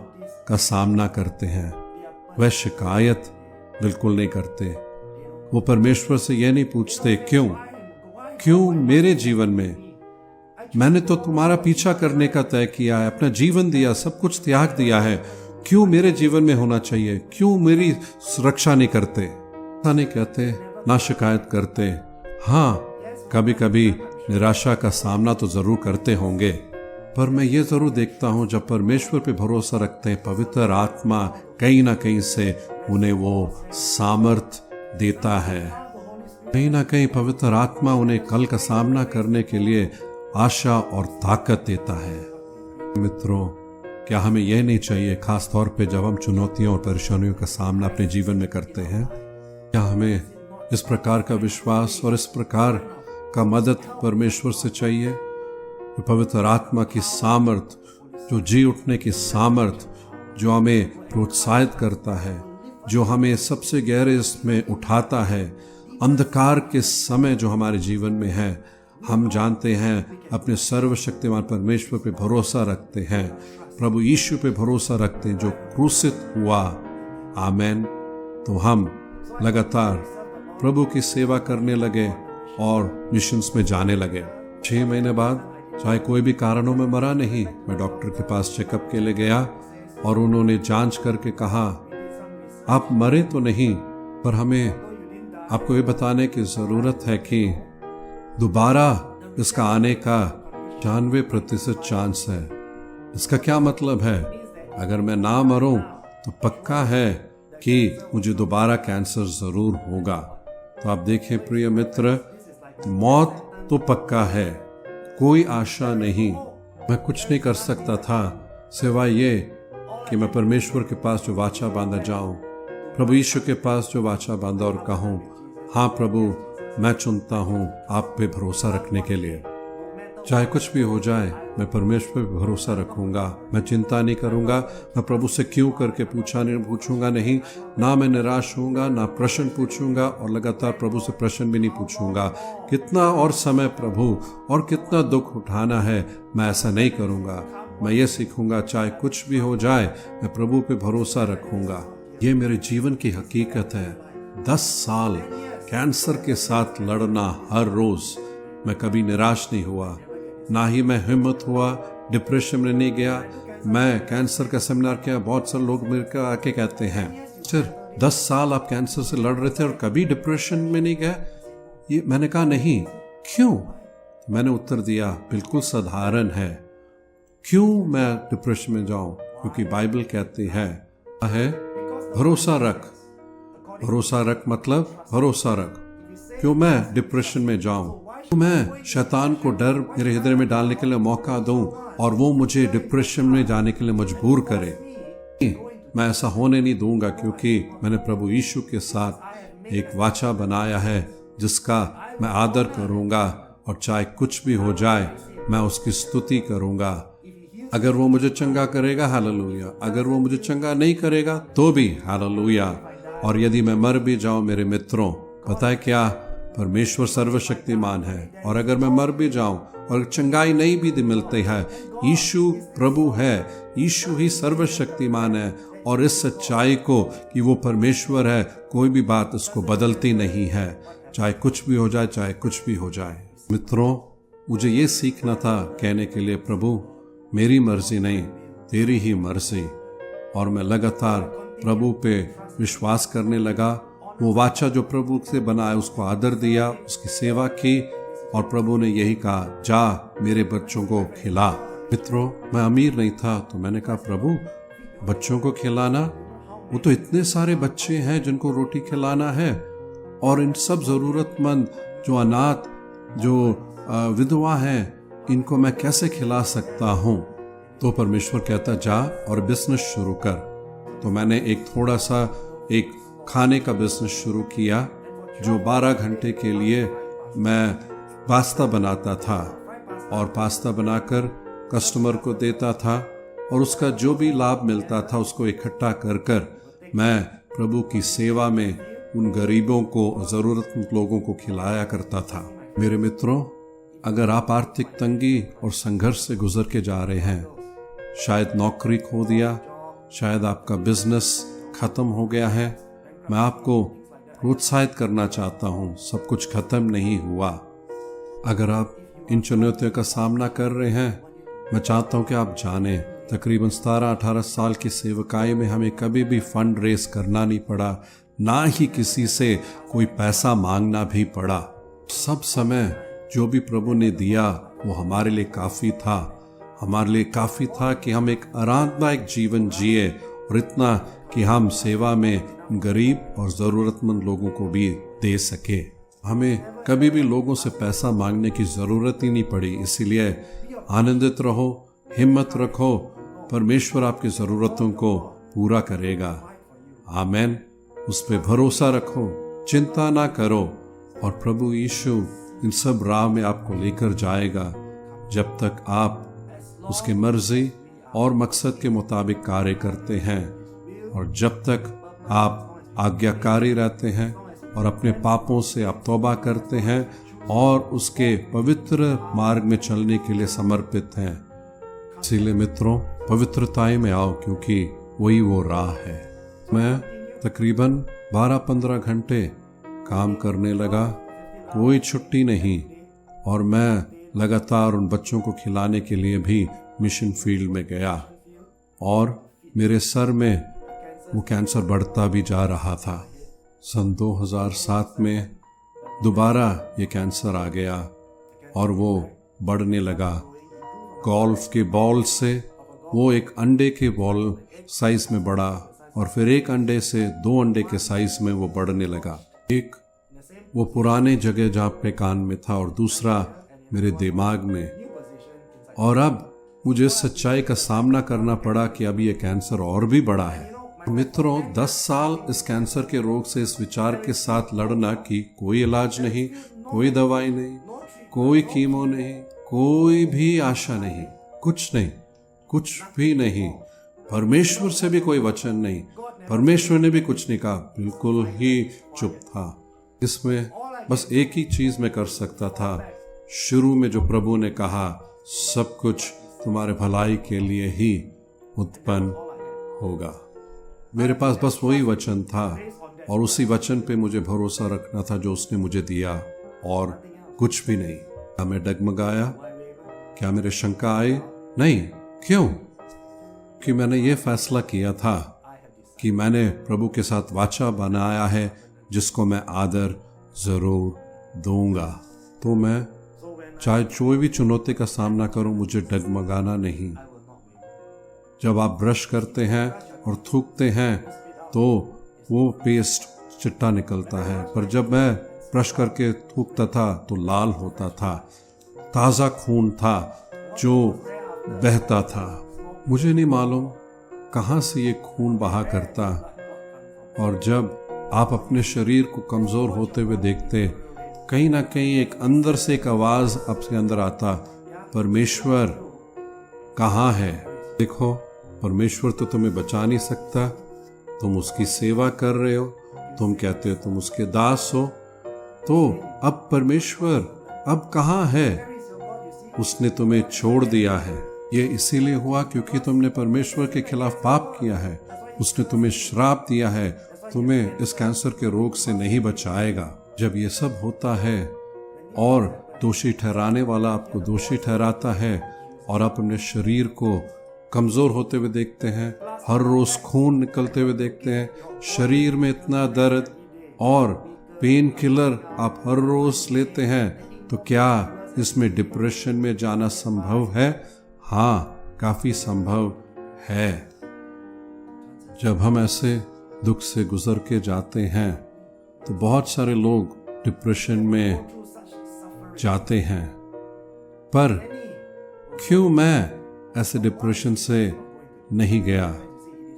का सामना करते हैं, वह शिकायत बिल्कुल नहीं करते। वो परमेश्वर से यह नहीं पूछते क्यों मेरे जीवन में, मैंने तो तुम्हारा पीछा करने का तय किया है, अपना जीवन दिया, सब कुछ त्याग दिया है, क्यों मेरे जीवन में होना चाहिए, क्यों मेरी सुरक्षा नहीं करते। ऐसा नहीं कहते, ना शिकायत करते। हाँ, कभी कभी निराशा का सामना तो जरूर करते होंगे, पर मैं ये जरूर देखता हूं जब परमेश्वर पे भरोसा रखते हैं, पवित्र आत्मा कहीं ना कहीं से उन्हें वो सामर्थ देता है। कहीं ना कहीं पवित्र आत्मा उन्हें कल का सामना करने के लिए आशा और ताकत देता है। मित्रों, क्या हमें यह नहीं चाहिए, खास तौर पे जब हम चुनौतियों और परेशानियों का सामना अपने जीवन में करते हैं, क्या हमें इस प्रकार का विश्वास और इस प्रकार का मदद परमेश्वर से चाहिए? पवित्र आत्मा की सामर्थ, जो जी उठने की सामर्थ, जो हमें प्रोत्साहित करता है, जो हमें सबसे गहरे इसमें उठाता है, अंधकार के समय जो हमारे जीवन में है, हम जानते हैं अपने सर्वशक्तिमान परमेश्वर पे भरोसा रखते हैं, प्रभु यीशु पे भरोसा रखते हैं जो क्रूसित हुआ। आमेन। तो हम लगातार प्रभु की सेवा करने लगे और मिशंस में जाने लगे। 6 महीने बाद, चाहे कोई भी कारणों में मरा नहीं, मैं डॉक्टर के पास चेकअप के लिए गया और उन्होंने जांच करके कहा, आप मरे तो नहीं, पर हमें आपको ये बताने की जरूरत है कि दोबारा इसका आने का 95% चांस है। इसका क्या मतलब है? अगर मैं ना मरूं तो पक्का है कि मुझे दोबारा कैंसर जरूर होगा। तो आप देखें प्रिय मित्र, मौत तो पक्का है, कोई आशा नहीं। मैं कुछ नहीं कर सकता था सिवाय ये कि मैं परमेश्वर के पास जो वाचा बांधा जाऊं, प्रभु यीशु के पास जो वाचा बांधा और कहूं, हाँ प्रभु, मैं चुनता हूं आप पे भरोसा रखने के लिए। चाहे कुछ भी हो जाए, मैं परमेश्वर पे भरोसा रखूंगा। मैं चिंता नहीं करूंगा, मैं प्रभु से क्यों करके पूछूंगा नहीं, ना मैं निराश होऊंगा, ना प्रश्न पूछूंगा और लगातार प्रभु से प्रश्न भी नहीं पूछूंगा कितना और समय प्रभु और कितना दुख उठाना है। मैं ऐसा नहीं करूंगा। मैं ये सीखूंगा, चाहे कुछ भी हो जाए, मैं प्रभु पे भरोसा रखूंगा। ये मेरे जीवन की हकीकत है। 10 साल कैंसर के साथ लड़ना हर रोज, मैं कभी निराश नहीं हुआ, ना ही मैं हिम्मत हुआ, डिप्रेशन में नहीं गया। मैं कैंसर का सेमिनार किया, बहुत सारे लोग मेरे को आके कहते हैं, सर 10 साल आप कैंसर से लड़ रहे थे और कभी डिप्रेशन में नहीं गए? ये मैंने कहा नहीं। क्यों? मैंने उत्तर दिया, बिल्कुल साधारण है। क्यों मैं डिप्रेशन में जाऊं? क्योंकि बाइबल कहती है भरोसा रख। भरोसा रख मतलब भरोसा रख। क्यों मैं डिप्रेशन में जाऊं? क्यों मैं शैतान को डर मेरे हृदय में डालने के लिए मौका दूं और वो मुझे डिप्रेशन में जाने के लिए मजबूर करे? मैं ऐसा होने नहीं दूंगा, क्योंकि मैंने प्रभु यीशु के साथ एक वाचा बनाया है जिसका मैं आदर करूंगा और चाहे कुछ भी हो जाए मैं उसकी स्तुति करूंगा। अगर वो मुझे चंगा करेगा, हालेलुया। अगर वो मुझे चंगा नहीं करेगा तो भी हालेलुया। और यदि मैं मर भी जाऊं मेरे मित्रों, पता है क्या? परमेश्वर सर्वशक्तिमान है। और अगर मैं मर भी जाऊं और चंगाई नहीं भी मिलती है, यीशु प्रभु है, यीशु ही सर्वशक्तिमान है। और इस सच्चाई को कि वो परमेश्वर है, कोई भी बात उसको बदलती नहीं है, चाहे कुछ भी हो जाए, चाहे कुछ भी हो जाए। मित्रों, मुझे ये सीखना था कहने के लिए, प्रभु मेरी मर्जी नहीं, तेरी ही मर्जी। और मैं लगातार प्रभु पे विश्वास करने लगा। वो वाचा जो प्रभु से बना है उसको आदर दिया, उसकी सेवा की, और प्रभु ने यही कहा, जा मेरे बच्चों को खिला। मित्रों, मैं अमीर नहीं था तो मैंने कहा, प्रभु बच्चों को खिलाना, वो तो इतने सारे बच्चे हैं जिनको रोटी खिलाना है, और इन सब जरूरतमंद जो अनाथ, जो विधवा हैं, इनको मैं कैसे खिला सकता हूँ? तो परमेश्वर कहता, जा और बिजनेस शुरू कर। तो मैंने एक थोड़ा सा एक खाने का बिजनेस शुरू किया, जो 12 घंटे के लिए मैं पास्ता बनाता था और पास्ता बनाकर कस्टमर को देता था, और उसका जो भी लाभ मिलता था उसको इकट्ठा कर कर मैं प्रभु की सेवा में उन गरीबों को, ज़रूरतमंद लोगों को खिलाया करता था। मेरे मित्रों, अगर आप आर्थिक तंगी और संघर्ष से गुजर के जा रहे हैं, शायद नौकरी खो दिया, शायद आपका बिजनेस खत्म हो गया है, मैं आपको प्रोत्साहित करना चाहता हूं, सब कुछ खत्म नहीं हुआ। अगर आप इन चुनौतियों का सामना कर रहे हैं, मैं चाहता हूं कि आप जानें, तकरीबन 17-18 साल की सेवकाई में हमें कभी भी फंड रेस करना नहीं पड़ा, ना ही किसी से कोई पैसा मांगना भी पड़ा। सब समय जो भी प्रभु ने दिया वो हमारे लिए काफी था। हमारे लिए काफी था कि हम एक आरामदायक जीवन जिए, और इतना कि हम सेवा में गरीब और जरूरतमंद लोगों को भी दे सके। हमें कभी भी लोगों से पैसा मांगने की जरूरत ही नहीं पड़ी। इसीलिए आनंदित रहो, हिम्मत रखो, परमेश्वर आपकी जरूरतों को पूरा करेगा। आमेन। उस पे भरोसा रखो, चिंता ना करो, और प्रभु यीशु इन सब राह में आपको लेकर जाएगा जब तक आप उसके मर्जी और मकसद के मुताबिक कार्य करते हैं, और जब तक आप आज्ञाकारी रहते हैं और अपने पापों से आप तौबा करते हैं और उसके पवित्र मार्ग में चलने के लिए समर्पित हैं। इसीलिए मित्रों, पवित्रताएं में आओ, क्योंकि वही वो राह है। मैं तकरीबन 12-15 घंटे काम करने लगा, कोई छुट्टी नहीं, और मैं लगातार उन बच्चों को खिलाने के लिए भी मिशन फील्ड में गया, और मेरे सर में वो कैंसर बढ़ता भी जा रहा था। सन 2007 में दोबारा ये कैंसर आ गया और वो बढ़ने लगा। गोल्फ के बॉल से वो एक अंडे के बॉल साइज में बढ़ा, और फिर एक अंडे से 2 अंडे के साइज में वो बढ़ने लगा। एक वो पुराने जगह जहाँ पे कान में था, और दूसरा मेरे दिमाग में। और अब मुझे सच्चाई का सामना करना पड़ा कि अब ये कैंसर और भी बड़ा है। मित्रों, 10 साल इस कैंसर के रोग से इस विचार के साथ लड़ना कि कोई इलाज नहीं, कोई दवाई नहीं, कोई कीमो नहीं, कोई भी आशा नहीं, कुछ नहीं, कुछ भी नहीं, परमेश्वर से भी कोई वचन नहीं, परमेश्वर ने भी कुछ नहीं कहा, बिल्कुल ही चुप था। इसमें बस एक ही चीज मैं कर सकता था। शुरू में जो प्रभु ने कहा, सब कुछ तुम्हारे भलाई के लिए ही उत्पन्न होगा, मेरे पास बस वही वचन था, और उसी वचन पे मुझे भरोसा रखना था जो उसने मुझे दिया, और कुछ भी नहीं। क्या मैं डगमगाया? क्या मेरे शंका आई? नहीं। क्यों? कि मैंने ये फैसला किया था कि मैंने प्रभु के साथ वाचा बनाया है जिसको मैं आदर जरूर दूंगा। तो मैं चाहे कोई भी चुनौती का सामना करूं, मुझे डगमगाना नहीं। जब आप ब्रश करते हैं और थूकते हैं तो वो पेस्ट चिट्टा निकलता है, पर जब मैं ब्रश करके थूकता था तो लाल होता था, ताज़ा खून था जो बहता था। मुझे नहीं मालूम कहाँ से ये खून बहा करता। और जब आप अपने शरीर को कमज़ोर होते हुए देखते, कहीं ना कहीं एक अंदर से एक आवाज़ आपके अंदर आता, परमेश्वर कहाँ है? देखो, परमेश्वर तो तुम्हें बचा नहीं सकता, तुम उसकी सेवा कर रहे हो, तुम कहते हो तुम उसके दास हो, तो अब परमेश्वर अब कहाँ है? उसने तुम्हें छोड़ दिया है। ये इसीलिए हुआ क्योंकि तुमने परमेश्वर के खिलाफ पाप किया है। उसने तुम्हें श्राप दिया है, तुम्हें इस कैंसर के रोग से नहीं बचाएगा। जब ये सब होता है और दोषी ठहराने वाला आपको दोषी ठहराता है, और आप अपने शरीर को कमज़ोर होते हुए देखते हैं, हर रोज़ खून निकलते हुए देखते हैं, शरीर में इतना दर्द और पेन किलर आप हर रोज़ लेते हैं, तो क्या इसमें डिप्रेशन में जाना संभव है? हाँ, काफ़ी संभव है। जब हम ऐसे दुख से गुजर के जाते हैं तो बहुत सारे लोग डिप्रेशन में जाते हैं, पर क्यों मैं ऐसे डिप्रेशन से नहीं गया?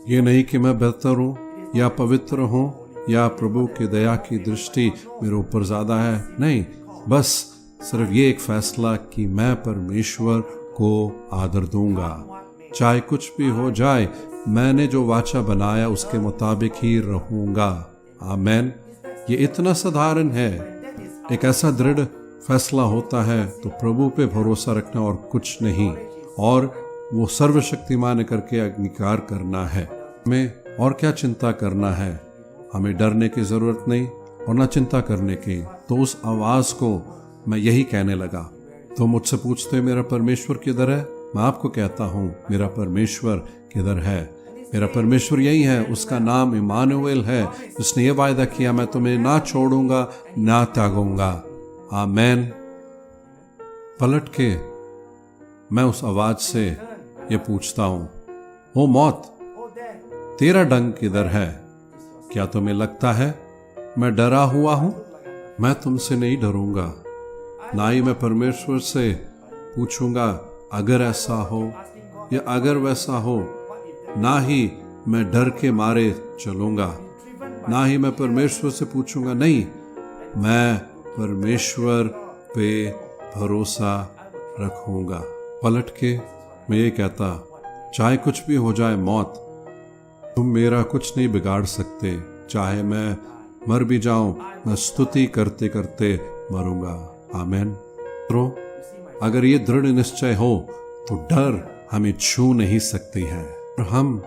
ये नहीं कि मैं बेहतर हूँ या पवित्र हूँ या प्रभु की दया की दृष्टि मेरे ऊपर ज़्यादा है, नहीं, बस सिर्फ ये एक फैसला कि मैं परमेश्वर को आदर दूंगा, चाहे कुछ भी हो जाए, मैंने जो वाचा बनाया उसके मुताबिक ही रहूंगा। आमेन। ये इतना साधारण है, एक ऐसा दृढ़ फैसला होता है तो प्रभु पे भरोसा रखना और कुछ नहीं, और वो सर्वशक्तिमान करके अंगीकार करना है। हमें और क्या चिंता करना है? हमें डरने की जरूरत नहीं और ना चिंता करने की। तो उस आवाज को मैं यही कहने लगा। तो मुझसे पूछते मेरा परमेश्वर किधर है? मैं आपको कहता हूँ मेरा परमेश्वर किधर है। मेरा परमेश्वर यही है, उसका नाम इमानुएल है, उसने ये वायदा किया मैं तुम्हें ना छोड़ूंगा ना त्यागूंगा। आमेन। पलट के मैं उस आवाज से ये पूछता हूं, ओ मौत, तेरा डंक किधर है? क्या तुम्हें लगता है मैं डरा हुआ हूं? मैं तुमसे नहीं डरूंगा, ना ही मैं परमेश्वर से पूछूंगा अगर ऐसा हो या अगर वैसा हो। ना ही मैं डर के मारे चलूंगा, ना ही मैं परमेश्वर से पूछूंगा। नहीं, मैं परमेश्वर पे भरोसा रखूंगा। पलट के मैं ये कहता, चाहे कुछ भी हो जाए मौत, तुम मेरा कुछ नहीं बिगाड़ सकते। चाहे मैं मर भी जाऊं, मैं स्तुति करते करते मरूंगा। आमेन। तो अगर ये दृढ़ निश्चय हो तो डर हमें छू नहीं सकती है। और हम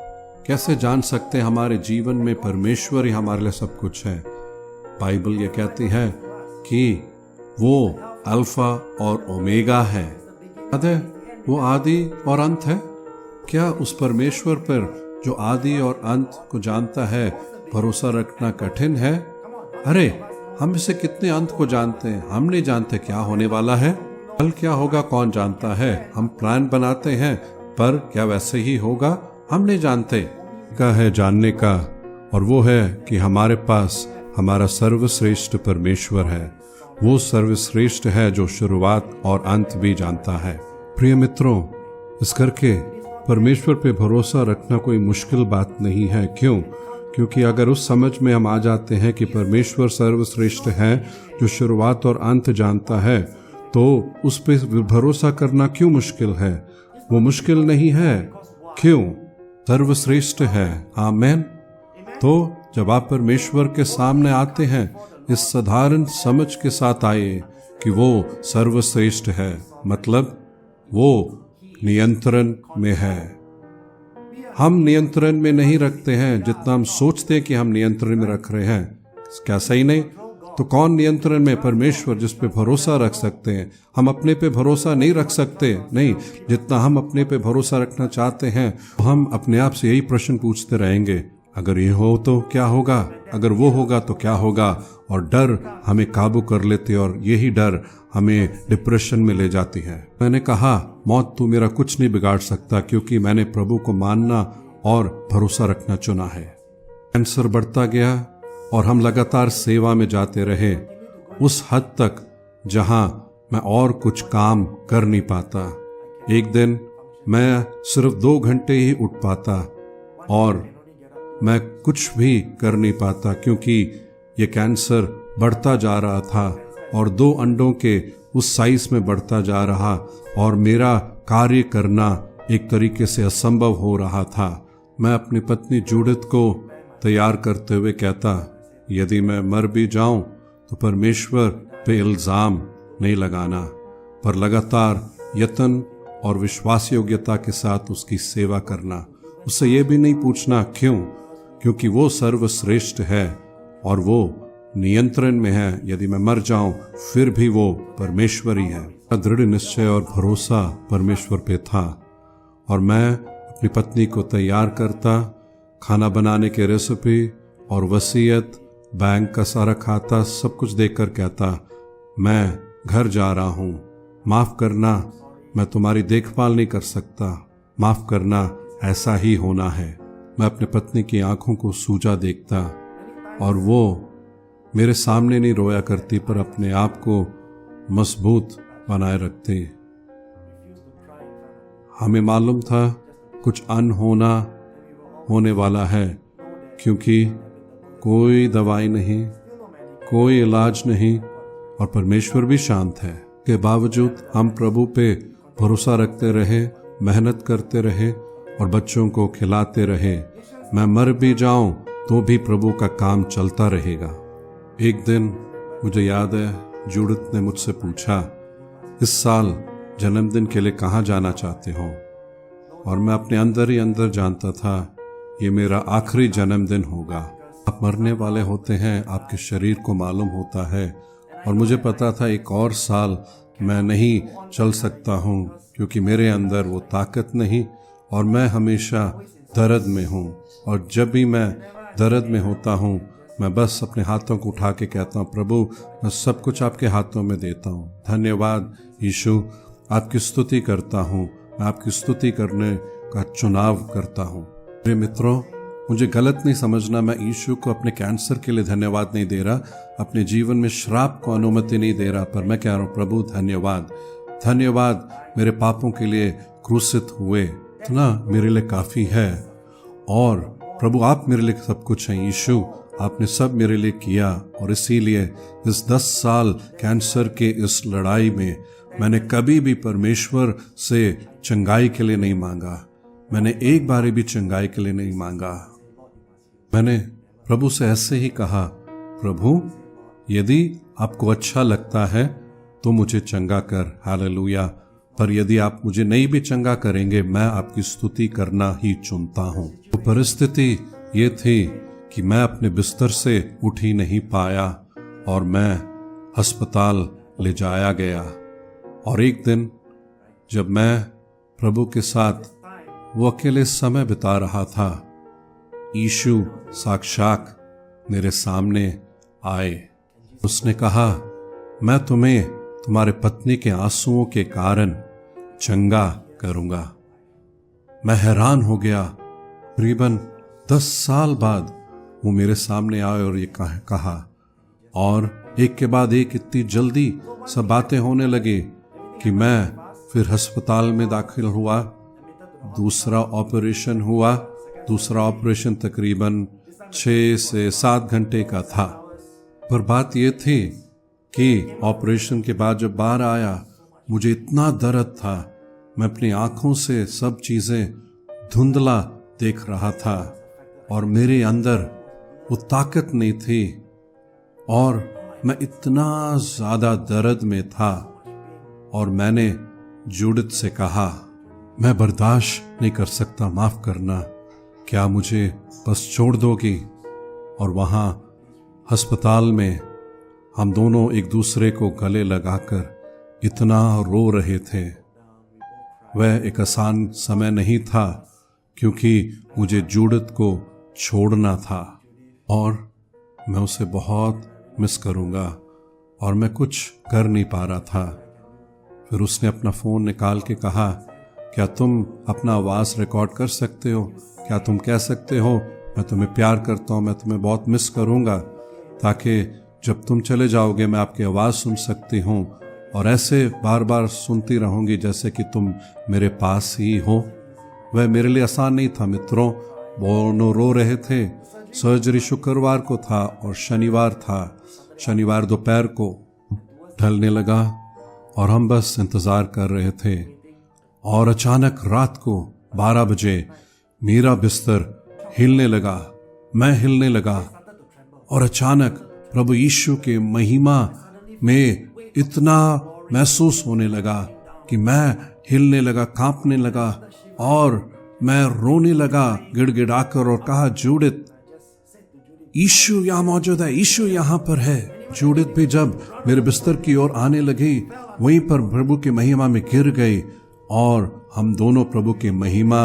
कैसे जान सकते हैं हमारे जीवन में परमेश्वर ही हमारे लिए सब कुछ है? बाइबल ये कहती है कि वो अल्फा और ओमेगा है। वो आदि और अंत है। क्या उस परमेश्वर पर जो आदि और अंत को जानता है भरोसा रखना कठिन है? अरे हम इसे कितने अंत को जानते हैं, हम नहीं जानते क्या होने वाला है, कल क्या होगा कौन जानता है। हम प्लान बनाते हैं पर क्या वैसे ही होगा हम नहीं जानते। का है जानने का, और वो है कि हमारे पास हमारा सर्वश्रेष्ठ परमेश्वर है। वो सर्वश्रेष्ठ है जो शुरुआत और अंत भी जानता है। प्रिय मित्रों, इस करके परमेश्वर पे भरोसा रखना कोई मुश्किल बात नहीं है। क्यों? क्योंकि अगर उस समझ में हम आ जाते हैं कि परमेश्वर सर्वश्रेष्ठ है जो शुरुआत और अंत जानता है, तो उस पे भरोसा करना क्यों मुश्किल है? वो मुश्किल नहीं है। क्यों? सर्वश्रेष्ठ है। आमेन। तो जब आप परमेश्वर के सामने आते हैं, इस साधारण समझ के साथ आइए कि वो सर्वश्रेष्ठ है, मतलब वो नियंत्रण में है। हम नियंत्रण में नहीं रखते हैं जितना हम सोचते हैं कि हम नियंत्रण में रख रहे हैं। क्या सही नहीं? तो कौन नियंत्रण में? परमेश्वर, जिस पे भरोसा रख सकते हैं। हम अपने पे भरोसा नहीं रख सकते। नहीं, जितना हम अपने पे भरोसा रखना चाहते हैं तो हम अपने आप से यही प्रश्न पूछते रहेंगे, अगर ये हो तो क्या होगा, अगर वो होगा तो क्या होगा। और डर हमें काबू कर लेते और यही डर हमें डिप्रेशन में ले जाती है। मैंने कहा, मौत तू मेरा कुछ नहीं बिगाड़ सकता, क्योंकि मैंने प्रभु को मानना और भरोसा रखना चुना है। कैंसर बढ़ता गया और हम लगातार सेवा में जाते रहे, उस हद तक जहां मैं और कुछ काम कर नहीं पाता। एक दिन मैं सिर्फ 2 घंटे ही उठ पाता और मैं कुछ भी कर नहीं पाता, क्योंकि ये कैंसर बढ़ता जा रहा था और 2 अंडों के उस साइज में बढ़ता जा रहा और मेरा कार्य करना एक तरीके से असंभव हो रहा था। मैं अपनी पत्नी जूडिथ को तैयार करते हुए कहता, यदि मैं मर भी जाऊं तो परमेश्वर पे इल्जाम नहीं लगाना, पर लगातार यत्न और विश्वास योग्यता के साथ उसकी सेवा करना। उससे ये भी नहीं पूछना क्यों, क्योंकि वो सर्वश्रेष्ठ है और वो नियंत्रण में है। यदि मैं मर जाऊं फिर भी वो परमेश्वर ही है। दृढ़ निश्चय और भरोसा परमेश्वर पे था और मैं अपनी पत्नी को तैयार करता, खाना बनाने के रेसिपी और वसीयत, बैंक का सारा खाता सब कुछ देखकर कहता, मैं घर जा रहा हूं, माफ करना, मैं तुम्हारी देखभाल नहीं कर सकता, माफ करना, ऐसा ही होना है। मैं अपनी पत्नी की आंखों को सूजा देखता और वो मेरे सामने नहीं रोया करती, पर अपने आप को मजबूत बनाए रखती। हमें मालूम था कुछ अनहोना होने वाला है, क्योंकि कोई दवाई नहीं, कोई इलाज नहीं और परमेश्वर भी शांत है। के बावजूद हम प्रभु पे भरोसा रखते रहे, मेहनत करते रहे और बच्चों को खिलाते रहे। मैं मर भी जाऊं तो भी प्रभु का काम चलता रहेगा। एक दिन मुझे याद है, जूडिथ ने मुझसे पूछा, इस साल जन्मदिन के लिए कहाँ जाना चाहते हो? और मैं अपने अंदर ही अंदर जानता था ये मेरा आखिरी जन्मदिन होगा। आप मरने वाले होते हैं, आपके शरीर को मालूम होता है, और मुझे पता था एक और साल मैं नहीं चल सकता हूँ, क्योंकि मेरे अंदर वो ताकत नहीं और मैं हमेशा दर्द में हूँ, और जब भी मैं दर्द में होता हूँ मैं बस अपने हाथों को उठा के कहता हूँ, प्रभु मैं सब कुछ आपके हाथों में देता हूँ। धन्यवाद यीशु, आपकी स्तुति करता हूँ, मैं आपकी स्तुति करने का चुनाव करता हूँ। मेरे मित्रों, मुझे गलत नहीं समझना, मैं यीशु को अपने कैंसर के लिए धन्यवाद नहीं दे रहा, अपने जीवन में श्राप को अनुमति नहीं दे रहा, पर मैं कह रहा हूँ प्रभु धन्यवाद, धन्यवाद मेरे पापों के लिए क्रूसित हुए, इतना मेरे लिए काफ़ी है। और प्रभु आप मेरे लिए सब कुछ हैं, यीशु आपने सब मेरे लिए किया, और इसीलिए इस 10 साल कैंसर के इस लड़ाई में मैंने कभी भी परमेश्वर से चंगाई के लिए नहीं मांगा, मैंने एक बार भी चंगाई के लिए नहीं मांगा। मैंने प्रभु से ऐसे ही कहा, प्रभु यदि आपको अच्छा लगता है तो मुझे चंगा कर, हालेलुया, पर यदि आप मुझे नहीं भी चंगा करेंगे मैं आपकी स्तुति करना ही चुनता हूँ। तो परिस्थिति ये थी कि मैं अपने बिस्तर से उठ ही नहीं पाया और मैं अस्पताल ले जाया गया। और एक दिन जब मैं प्रभु के साथ वो अकेले समय बिता रहा था, यीशु साक्षात मेरे सामने आए। उसने कहा, मैं तुम्हें तुम्हारे पत्नी के आंसुओं के कारण चंगा करूंगा। मैं हैरान हो गया, करीबन 10 साल बाद वो मेरे सामने आए और ये कहा, और एक के बाद एक इतनी जल्दी सब बातें होने लगी कि मैं फिर अस्पताल में दाखिल हुआ। दूसरा ऑपरेशन हुआ। दूसरा ऑपरेशन तकरीबन 6 से 7 घंटे का था। पर बात यह थी कि ऑपरेशन के बाद जब बाहर आया मुझे इतना दर्द था, मैं अपनी आंखों से सब चीजें धुंधला देख रहा था और मेरे अंदर वो ताकत नहीं थी और मैं इतना ज्यादा दर्द में था। और मैंने जूडिथ से कहा, मैं बर्दाश्त नहीं कर सकता, माफ करना, क्या मुझे बस छोड़ दोगी? और वहां अस्पताल में हम दोनों एक दूसरे को गले लगाकर इतना रो रहे थे। वह एक आसान समय नहीं था क्योंकि मुझे जूडिथ को छोड़ना था और मैं उसे बहुत मिस करूंगा और मैं कुछ कर नहीं पा रहा था। फिर उसने अपना फोन निकाल के कहा, क्या तुम अपना आवाज रिकॉर्ड कर सकते हो? क्या तुम कह सकते हो मैं तुम्हें प्यार करता हूं, मैं तुम्हें बहुत मिस करूंगा, ताकि जब तुम चले जाओगे मैं आपकी आवाज सुन सकती हूं और ऐसे बार बार सुनती रहूंगी जैसे कि तुम मेरे पास ही हो। वह मेरे लिए आसान नहीं था मित्रों। दोनों रो रहे थे। सर्जरी शुक्रवार को था और शनिवार था। शनिवार दोपहर को ढलने लगा और हम बस इंतजार कर रहे थे और अचानक रात को 12 बजे मेरा बिस्तर हिलने लगा, मैं हिलने लगा और अचानक प्रभु यीशु के महिमा में इतना महसूस होने लगा कि मैं हिलने लगा, कांपने लगा और मैं रोने लगा गिड़गिड़ाकर और कहा, जूडिथ, यीशु यहाँ मौजूद है, यीशु यहाँ पर है। जूडिथ भी जब मेरे बिस्तर की ओर आने लगी वहीं पर प्रभु की महिमा में गिर गई और हम दोनों प्रभु की महिमा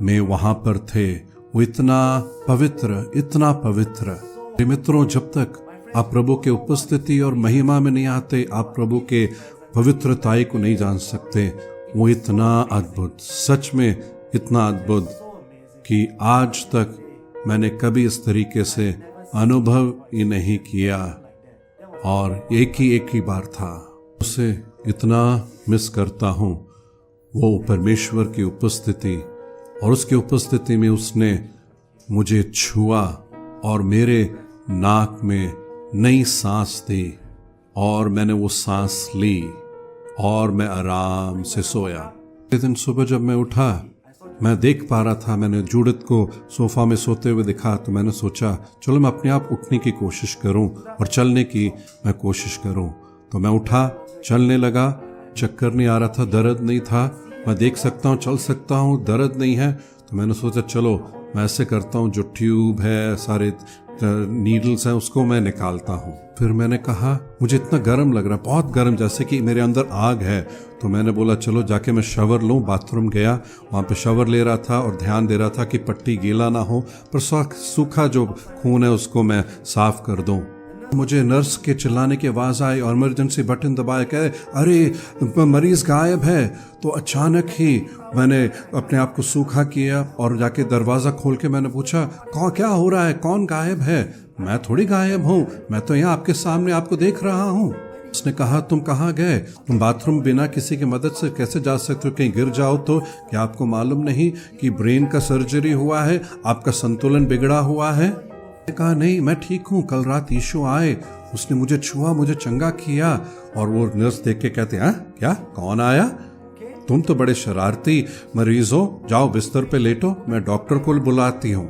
में वहां पर थे। वो इतना पवित्र, इतना पवित्र। मित्रों, जब तक आप प्रभु के उपस्थिति और महिमा में नहीं आते आप प्रभु के पवित्रताई को नहीं जान सकते। वो इतना अद्भुत, सच में इतना अद्भुत कि आज तक मैंने कभी इस तरीके से अनुभव ही नहीं किया और एक ही बार था। उसे इतना मिस करता हूं, वो परमेश्वर की उपस्थिति, और उसकी उपस्थिति में उसने मुझे छुआ और मेरे नाक में नई सांस दी और मैंने वो सांस ली और मैं आराम से सोया। एक दिन सुबह जब मैं उठा मैं देख पा रहा था, मैंने जूडिथ को सोफा में सोते हुए देखा तो मैंने सोचा चलो मैं अपने आप उठने की कोशिश करूं और चलने की मैं कोशिश करूं। तो मैं उठा, चलने लगा। चक्कर नहीं आ रहा था, दर्द नहीं था, मैं देख सकता हूं, चल सकता हूं, दर्द नहीं है। तो मैंने सोचा चलो मैं ऐसे करता हूं, जो ट्यूब है, सारे नीडल्स हैं उसको मैं निकालता हूँ। फिर मैंने कहा मुझे इतना गर्म लग रहा है, बहुत गर्म, जैसे कि मेरे अंदर आग है। तो मैंने बोला चलो जाके मैं शॉवर लूँ। बाथरूम गया, वहाँ पे शॉवर ले रहा था और ध्यान दे रहा था कि पट्टी गीला ना हो, पर सूखा जो खून है उसको मैं साफ कर दूँ। मुझे नर्स के चिल्लाने की आवाज़ आई और इमरजेंसी बटन दबाया, कहे अरे मरीज गायब है। तो अचानक ही मैंने अपने आप को सूखा किया और जाके दरवाज़ा खोल के मैंने पूछा क्या हो रहा है, कौन गायब है? मैं थोड़ी गायब हूँ, मैं तो यहाँ आपके सामने आपको देख रहा हूँ। उसने कहा तुम कहाँ गए? तुम बाथरूम बिना किसी की मदद से कैसे जा सकते हो? कहीं गिर जाओ तो? क्या आपको मालूम नहीं कि ब्रेन का सर्जरी हुआ है, आपका संतुलन बिगड़ा हुआ है? कहा नहीं, मैं ठीक हूँ, कल रात यीशु आए, उसने मुझे छुआ, मुझे चंगा किया। और वो नर्स देख के कहते हैं क्या, कौन आया? तुम तो बड़े शरारती मरीज हो, जाओ बिस्तर पे लेटो, मैं डॉक्टर को बुलाती हूँ।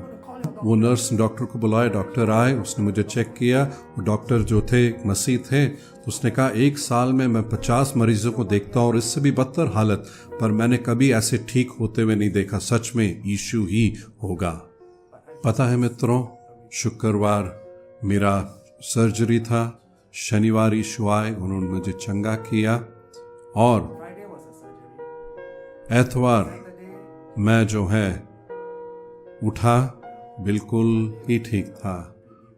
वो नर्स डॉक्टर को बुलाए, डॉक्टर आए, उसने मुझे चेक किया। वो डॉक्टर जो थे मसीह थे, तो उसने कहा 1 साल में मैं 50 मरीजों को देखता हूँ और इससे भी बदतर हालत, पर मैंने कभी ऐसे ठीक होते हुए नहीं देखा, सच में यीशु ही होगा। पता है मित्रों, शुक्रवार मेरा सर्जरी था, शनिवार यीशु आए, उन्होंने मुझे चंगा किया और एतवार मैं जो है उठा, बिल्कुल ही ठीक था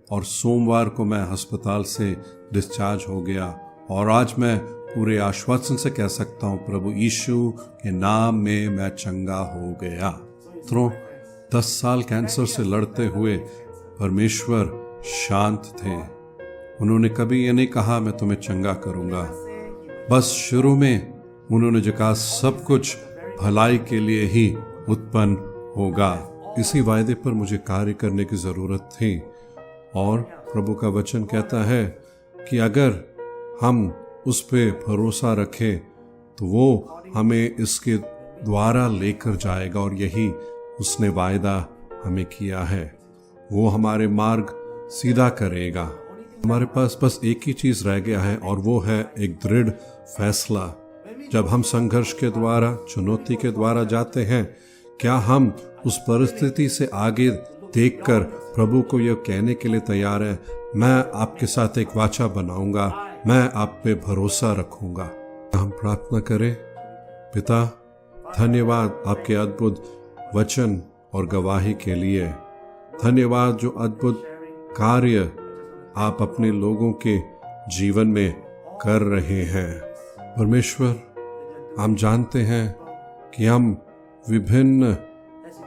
और सोमवार को मैं अस्पताल से डिस्चार्ज हो गया। और आज मैं पूरे आश्वासन से कह सकता हूँ प्रभु यीशु के नाम में मैं चंगा हो गया। मित्रों, 10 साल कैंसर से लड़ते हुए परमेश्वर शांत थे। उन्होंने कभी ये नहीं कहा मैं तुम्हें चंगा करूंगा। बस शुरू में उन्होंने जो कहा सब कुछ भलाई के लिए ही उत्पन्न होगा। इसी वायदे पर मुझे कार्य करने की जरूरत थी और प्रभु का वचन कहता है कि अगर हम उस पे भरोसा रखें तो वो हमें इसके द्वारा लेकर जाएगा और यही उसने वायदा हमें किया है। वो हमारे मार्ग सीधा करेगा। हमारे पास बस एक ही चीज रह गया है और वो है एक दृढ़ फैसला। जब हम संघर्ष के द्वारा, चुनौती के द्वारा जाते हैं, क्या हम उस परिस्थिति से आगे देखकर प्रभु को यह कहने के लिए तैयार है, मैं आपके साथ एक वाचा बनाऊंगा, मैं आप पे भरोसा रखूंगा। हम प्रार्थना करें। पिता, धन्यवाद आपके अद्भुत वचन और गवाही के लिए। धन्यवाद जो अद्भुत कार्य आप अपने लोगों के जीवन में कर रहे हैं। परमेश्वर, हम जानते हैं कि हम विभिन्न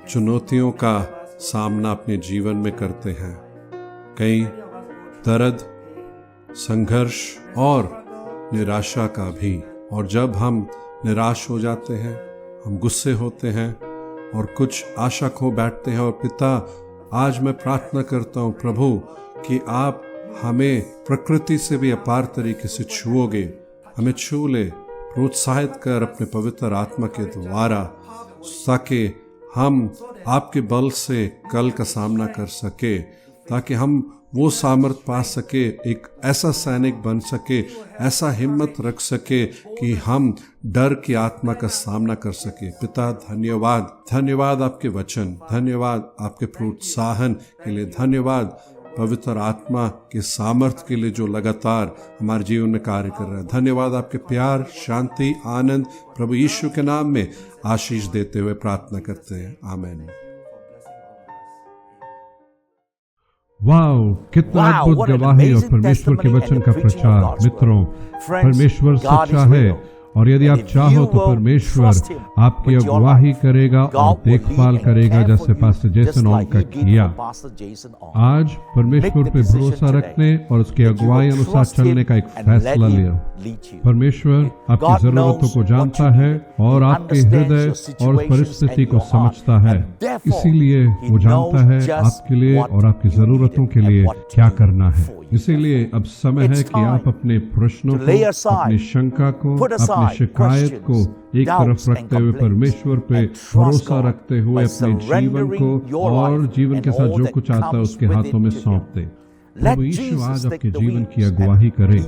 चुनौतियों का सामना अपने जीवन में करते हैं, कई दर्द, संघर्ष और निराशा का भी। और जब हम निराश हो जाते हैं, हम गुस्से होते हैं और कुछ आशा खो बैठते हैं। और पिता, आज मैं प्रार्थना करता हूँ प्रभु कि आप हमें प्रकृति से भी अपार तरीके से छुओगे, हमें छू ले, प्रोत्साहित कर अपने पवित्र आत्मा के द्वारा, ताकि हम आपके बल से कल का सामना कर सके, ताकि हम वो सामर्थ पा सके, एक ऐसा सैनिक बन सके, ऐसा हिम्मत रख सके कि हम डर की आत्मा का सामना कर सके। पिता, धन्यवाद, धन्यवाद आपके वचन, धन्यवाद आपके प्रोत्साहन के लिए, धन्यवाद पवित्र आत्मा के सामर्थ के लिए जो लगातार हमारे जीवन में कार्य कर रहा है। धन्यवाद आपके प्यार, शांति, आनंद प्रभु यीशु के नाम में आशीष देते हुए प्रार्थना करते हैं, आमीन। वाओ, कितना अद्भुत गवाही और परमेश्वर के वचन का प्रचार। मित्रों, परमेश्वर सच्चा है और यदि आप चाहो तो परमेश्वर आपकी अगुवाही करेगा और देखभाल करेगा, जैसे पास्टर जेसन ऑन का किया। आज परमेश्वर पे भरोसा रखने और उसकी अगुवाई अनुसार चलने का एक फैसला लिया। परमेश्वर आपकी जरूरतों को जानता है और आपके हृदय और परिस्थिति को समझता है, इसीलिए वो जानता है आपके लिए और आपकी जरूरतों के लिए क्या करना है। इसीलिए अब समय है कि आप अपने प्रश्नों को, अपनी शंका को, अपनी शिकायत को एक तरफ रखते हुए परमेश्वर पे भरोसा रखते हुए अपने जीवन को और जीवन के साथ जो कुछ आता है उसके हाथों में सौंप दे। प्रभु यीशु आज आपके जीवन की अगुवाही करे।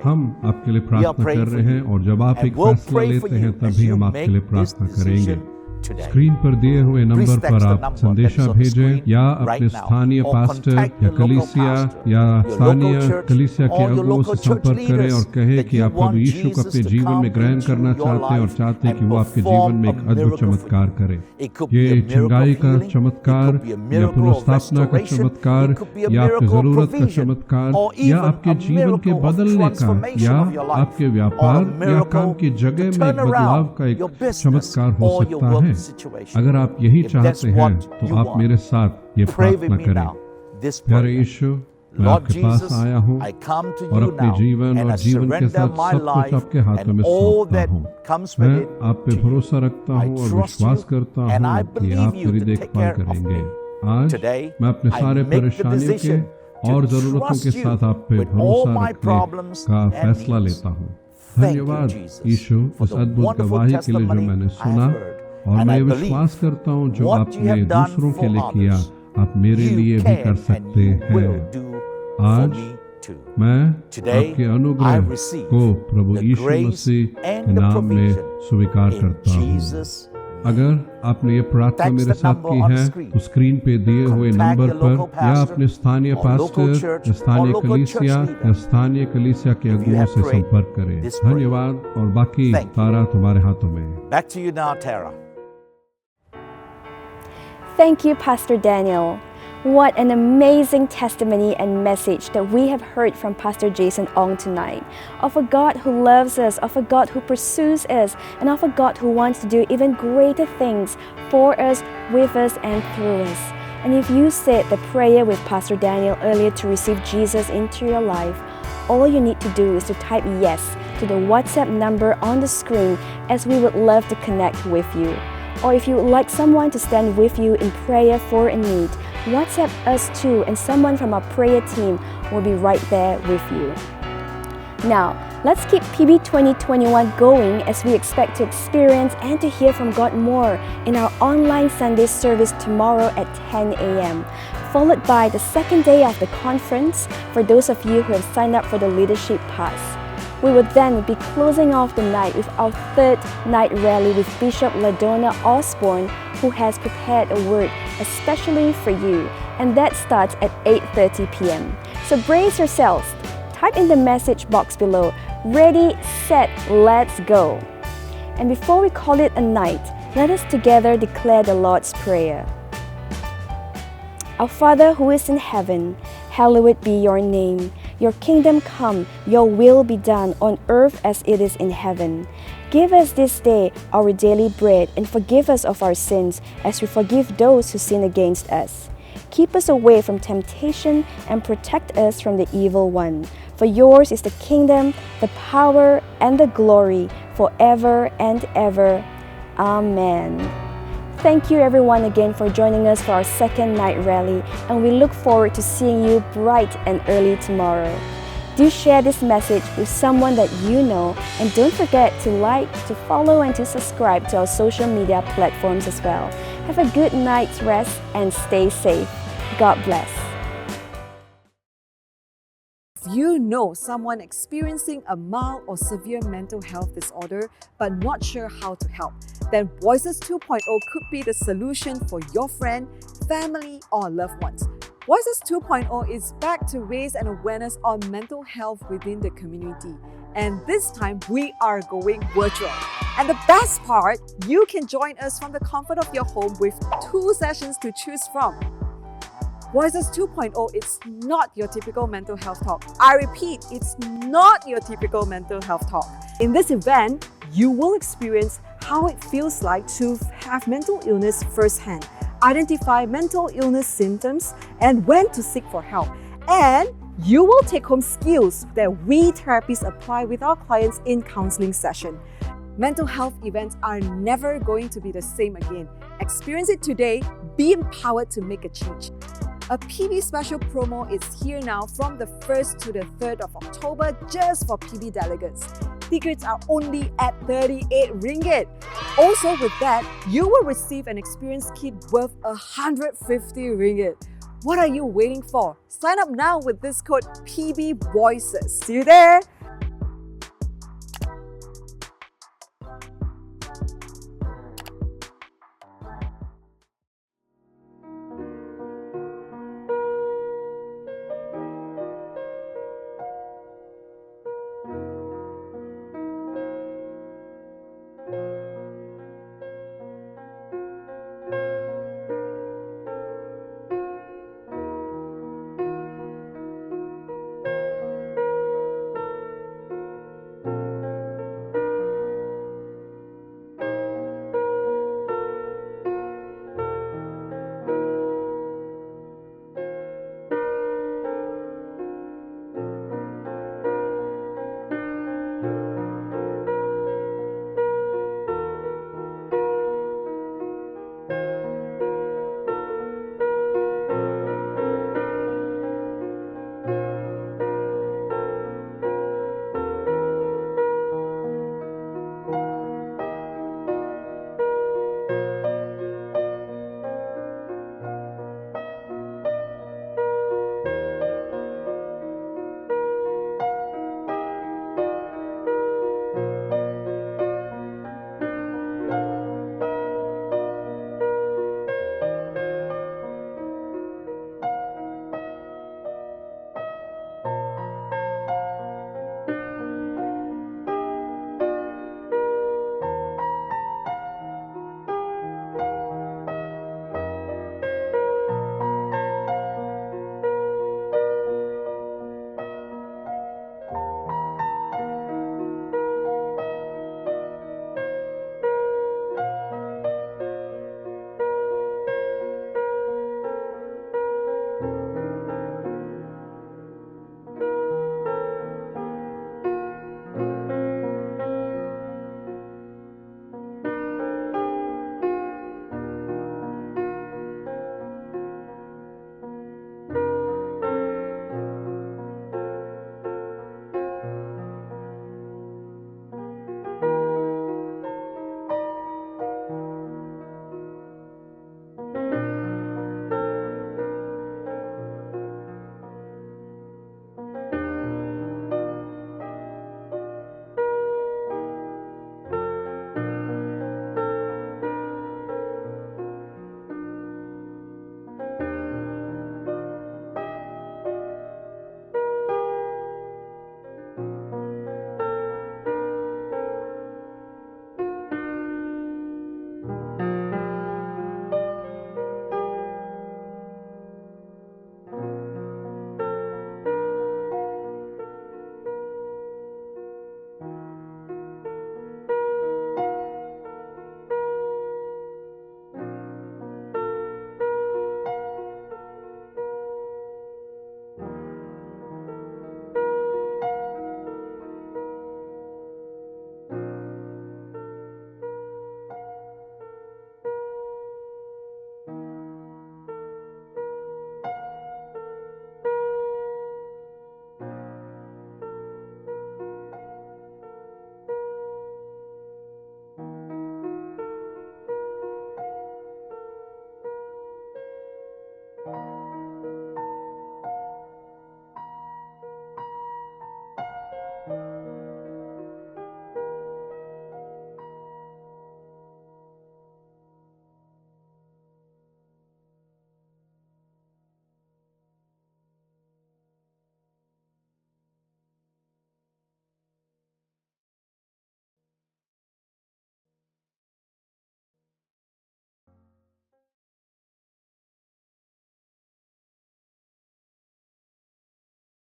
हम आपके लिए प्रार्थना कर रहे हैं और जब आप एक फैसला लेते हैं तभी हम आपके लिए प्रार्थना करेंगे। today. स्क्रीन पर दिए हुए Please नंबर text पर the आप number संदेशा that is on the भेजें screen या right अपने now, स्थानीय or पास्टर contact या your local कलीसिया pastor, या your स्थानीय local church, कलीसिया के or your अगुओं local से church संपर्क करें leaders और कहें that कि you आप प्रभु want यीशु को Jesus अपने to जीवन में come ग्रहण into करना your चाहते हैं और life चाहते हैं कि and वो आपके जीवन में एक perform a अद्भुत miracle for चमत्कार you. करे। It could be ये a miracle चंगाई of का healing, चमत्कार it could be a या miracle of पुनर्स्थापना का restoration, चमत्कार it could be a या आपकी miracle of जरूरत का provision, चमत्कार or या even आपके a जीवन के miracle of बदलने का transformation या of your life, आपके or a व्यापार या miracle काम की to जगह में एक turn बदलाव around का एक your business चमत्कार हो or your सकता work है। situation. अगर आप यही If that's चाहते हैं what तो you आप want, मेरे साथ ये pray with प्रार्थना me करें। now this प्यारे prayer. यीशु, मैं Lord आपके पास Jesus, आया हूँ I come to और you अपने now जीवन and और I जीवन के surrender साथ my सब कुछ life आपके हाथों में and all सौंपता that हूँ। comes with मैं it आप पे to you. भरोसा रखता I हूँ और trust विश्वास you करता and I हूँ कि believe आप you मेरी to take देखभाल care of करेंगे। me. आज Today, मैं अपने I सारे make the परेशानियों के decision to और जरूरतों के trust you साथ आप पे with all भरोसा my रखने problems का and फैसला needs. लेता हूँ। Thank you, धन्यवाद Jesus, यीशु for इस the अद्भुत wonderful गवाही के लिए जो testimony मैंने I have सुना heard. और And मैं I विश्वास believe करता हूँ जो what you आपने have done दूसरों के for लिए किया others, आप मेरे you लिए भी can कर and सकते you हैं। will do for आज me too. मैं Today, आपके I अनुग्रह receive को प्रभु the Yeshu grace Masih and के the नाम में provision स्वीकार in करता हूँ। Jesus' name. अगर आपने ये प्रार्थना Text मेरे the साथ number की on है screen. तो स्क्रीन पे दिए हुए Contact नंबर your पर local या pastor अपने स्थानीय or local पास्टर church या or स्थानीय local कलीसिया church leader. या स्थानीय कलीसिया के If you अगुओं have से prayed संपर्क करें। this prayer. धन्यवाद और बाकी Thank you. तारा तुम्हारे हाथों में। Back to you now, Tara. Thank you, Pastor Daniel. What an amazing testimony and message that we have heard from Pastor Jason Ong tonight. Of a God who loves us, of a God who pursues us, and of a God who wants to do even greater things for us, with us, and through us. And if you said the prayer with Pastor Daniel earlier to receive Jesus into your life, all you need to do is to type yes to the WhatsApp number on the screen, as we would love to connect with you. Or if you would like someone to stand with you in prayer for a need, WhatsApp us too, and someone from our prayer team will be right there with you. Now, let's keep PB 2021 going as we expect to experience and to hear from God more in our online Sunday service tomorrow at 10 a.m., followed by the second day of the conference for those of you who have signed up for the Leadership Pass. We will then be closing off the night with our third night rally with Bishop Ladonna Osborne, who has prepared a word especially for you, and that starts at 8:30 p.m. So brace yourselves. Type in the message box below, ready, set, let's go. And before we call it a night, let us together declare the Lord's Prayer. Our Father who is in heaven, hallowed be your name. Your kingdom come, your will be done on earth as it is in heaven. Give us this day our daily bread, and forgive us of our sins as we forgive those who sin against us. Keep us away from temptation and protect us from the evil one. For yours is the kingdom, the power, and the glory forever and ever. Amen. Thank you everyone again for joining us for our second night rally, and we look forward to seeing you bright and early tomorrow. Do share this message with someone that you know, and don't forget to like, to follow, and to subscribe to our social media platforms as well. Have a good night's rest and stay safe. God bless. If you know someone experiencing a mild or severe mental health disorder but not sure how to help, then Voices 2.0 could be the solution for your friend, family, or loved ones. Voices 2.0 is back to raise an awareness on mental health within the community. And this time, we are going virtual. And the best part, you can join us from the comfort of your home with 2 sessions to choose from. Voices 2.0 is not your typical mental health talk. I repeat, it's not your typical mental health talk. In this event, you will experience how it feels like to have mental illness firsthand, identify mental illness symptoms, and when to seek for help. And you will take home skills that we therapists apply with our clients in counseling session. Mental health events are never going to be the same again. Experience it today, be empowered to make a change. A PB special promo is here now from the 1st to the 3rd of October just for PB delegates. Tickets are only at 38 ringgit. Also with that, you will receive an experience kit worth 150 ringgit. What are you waiting for? Sign up now with this code PB Voices. See you there!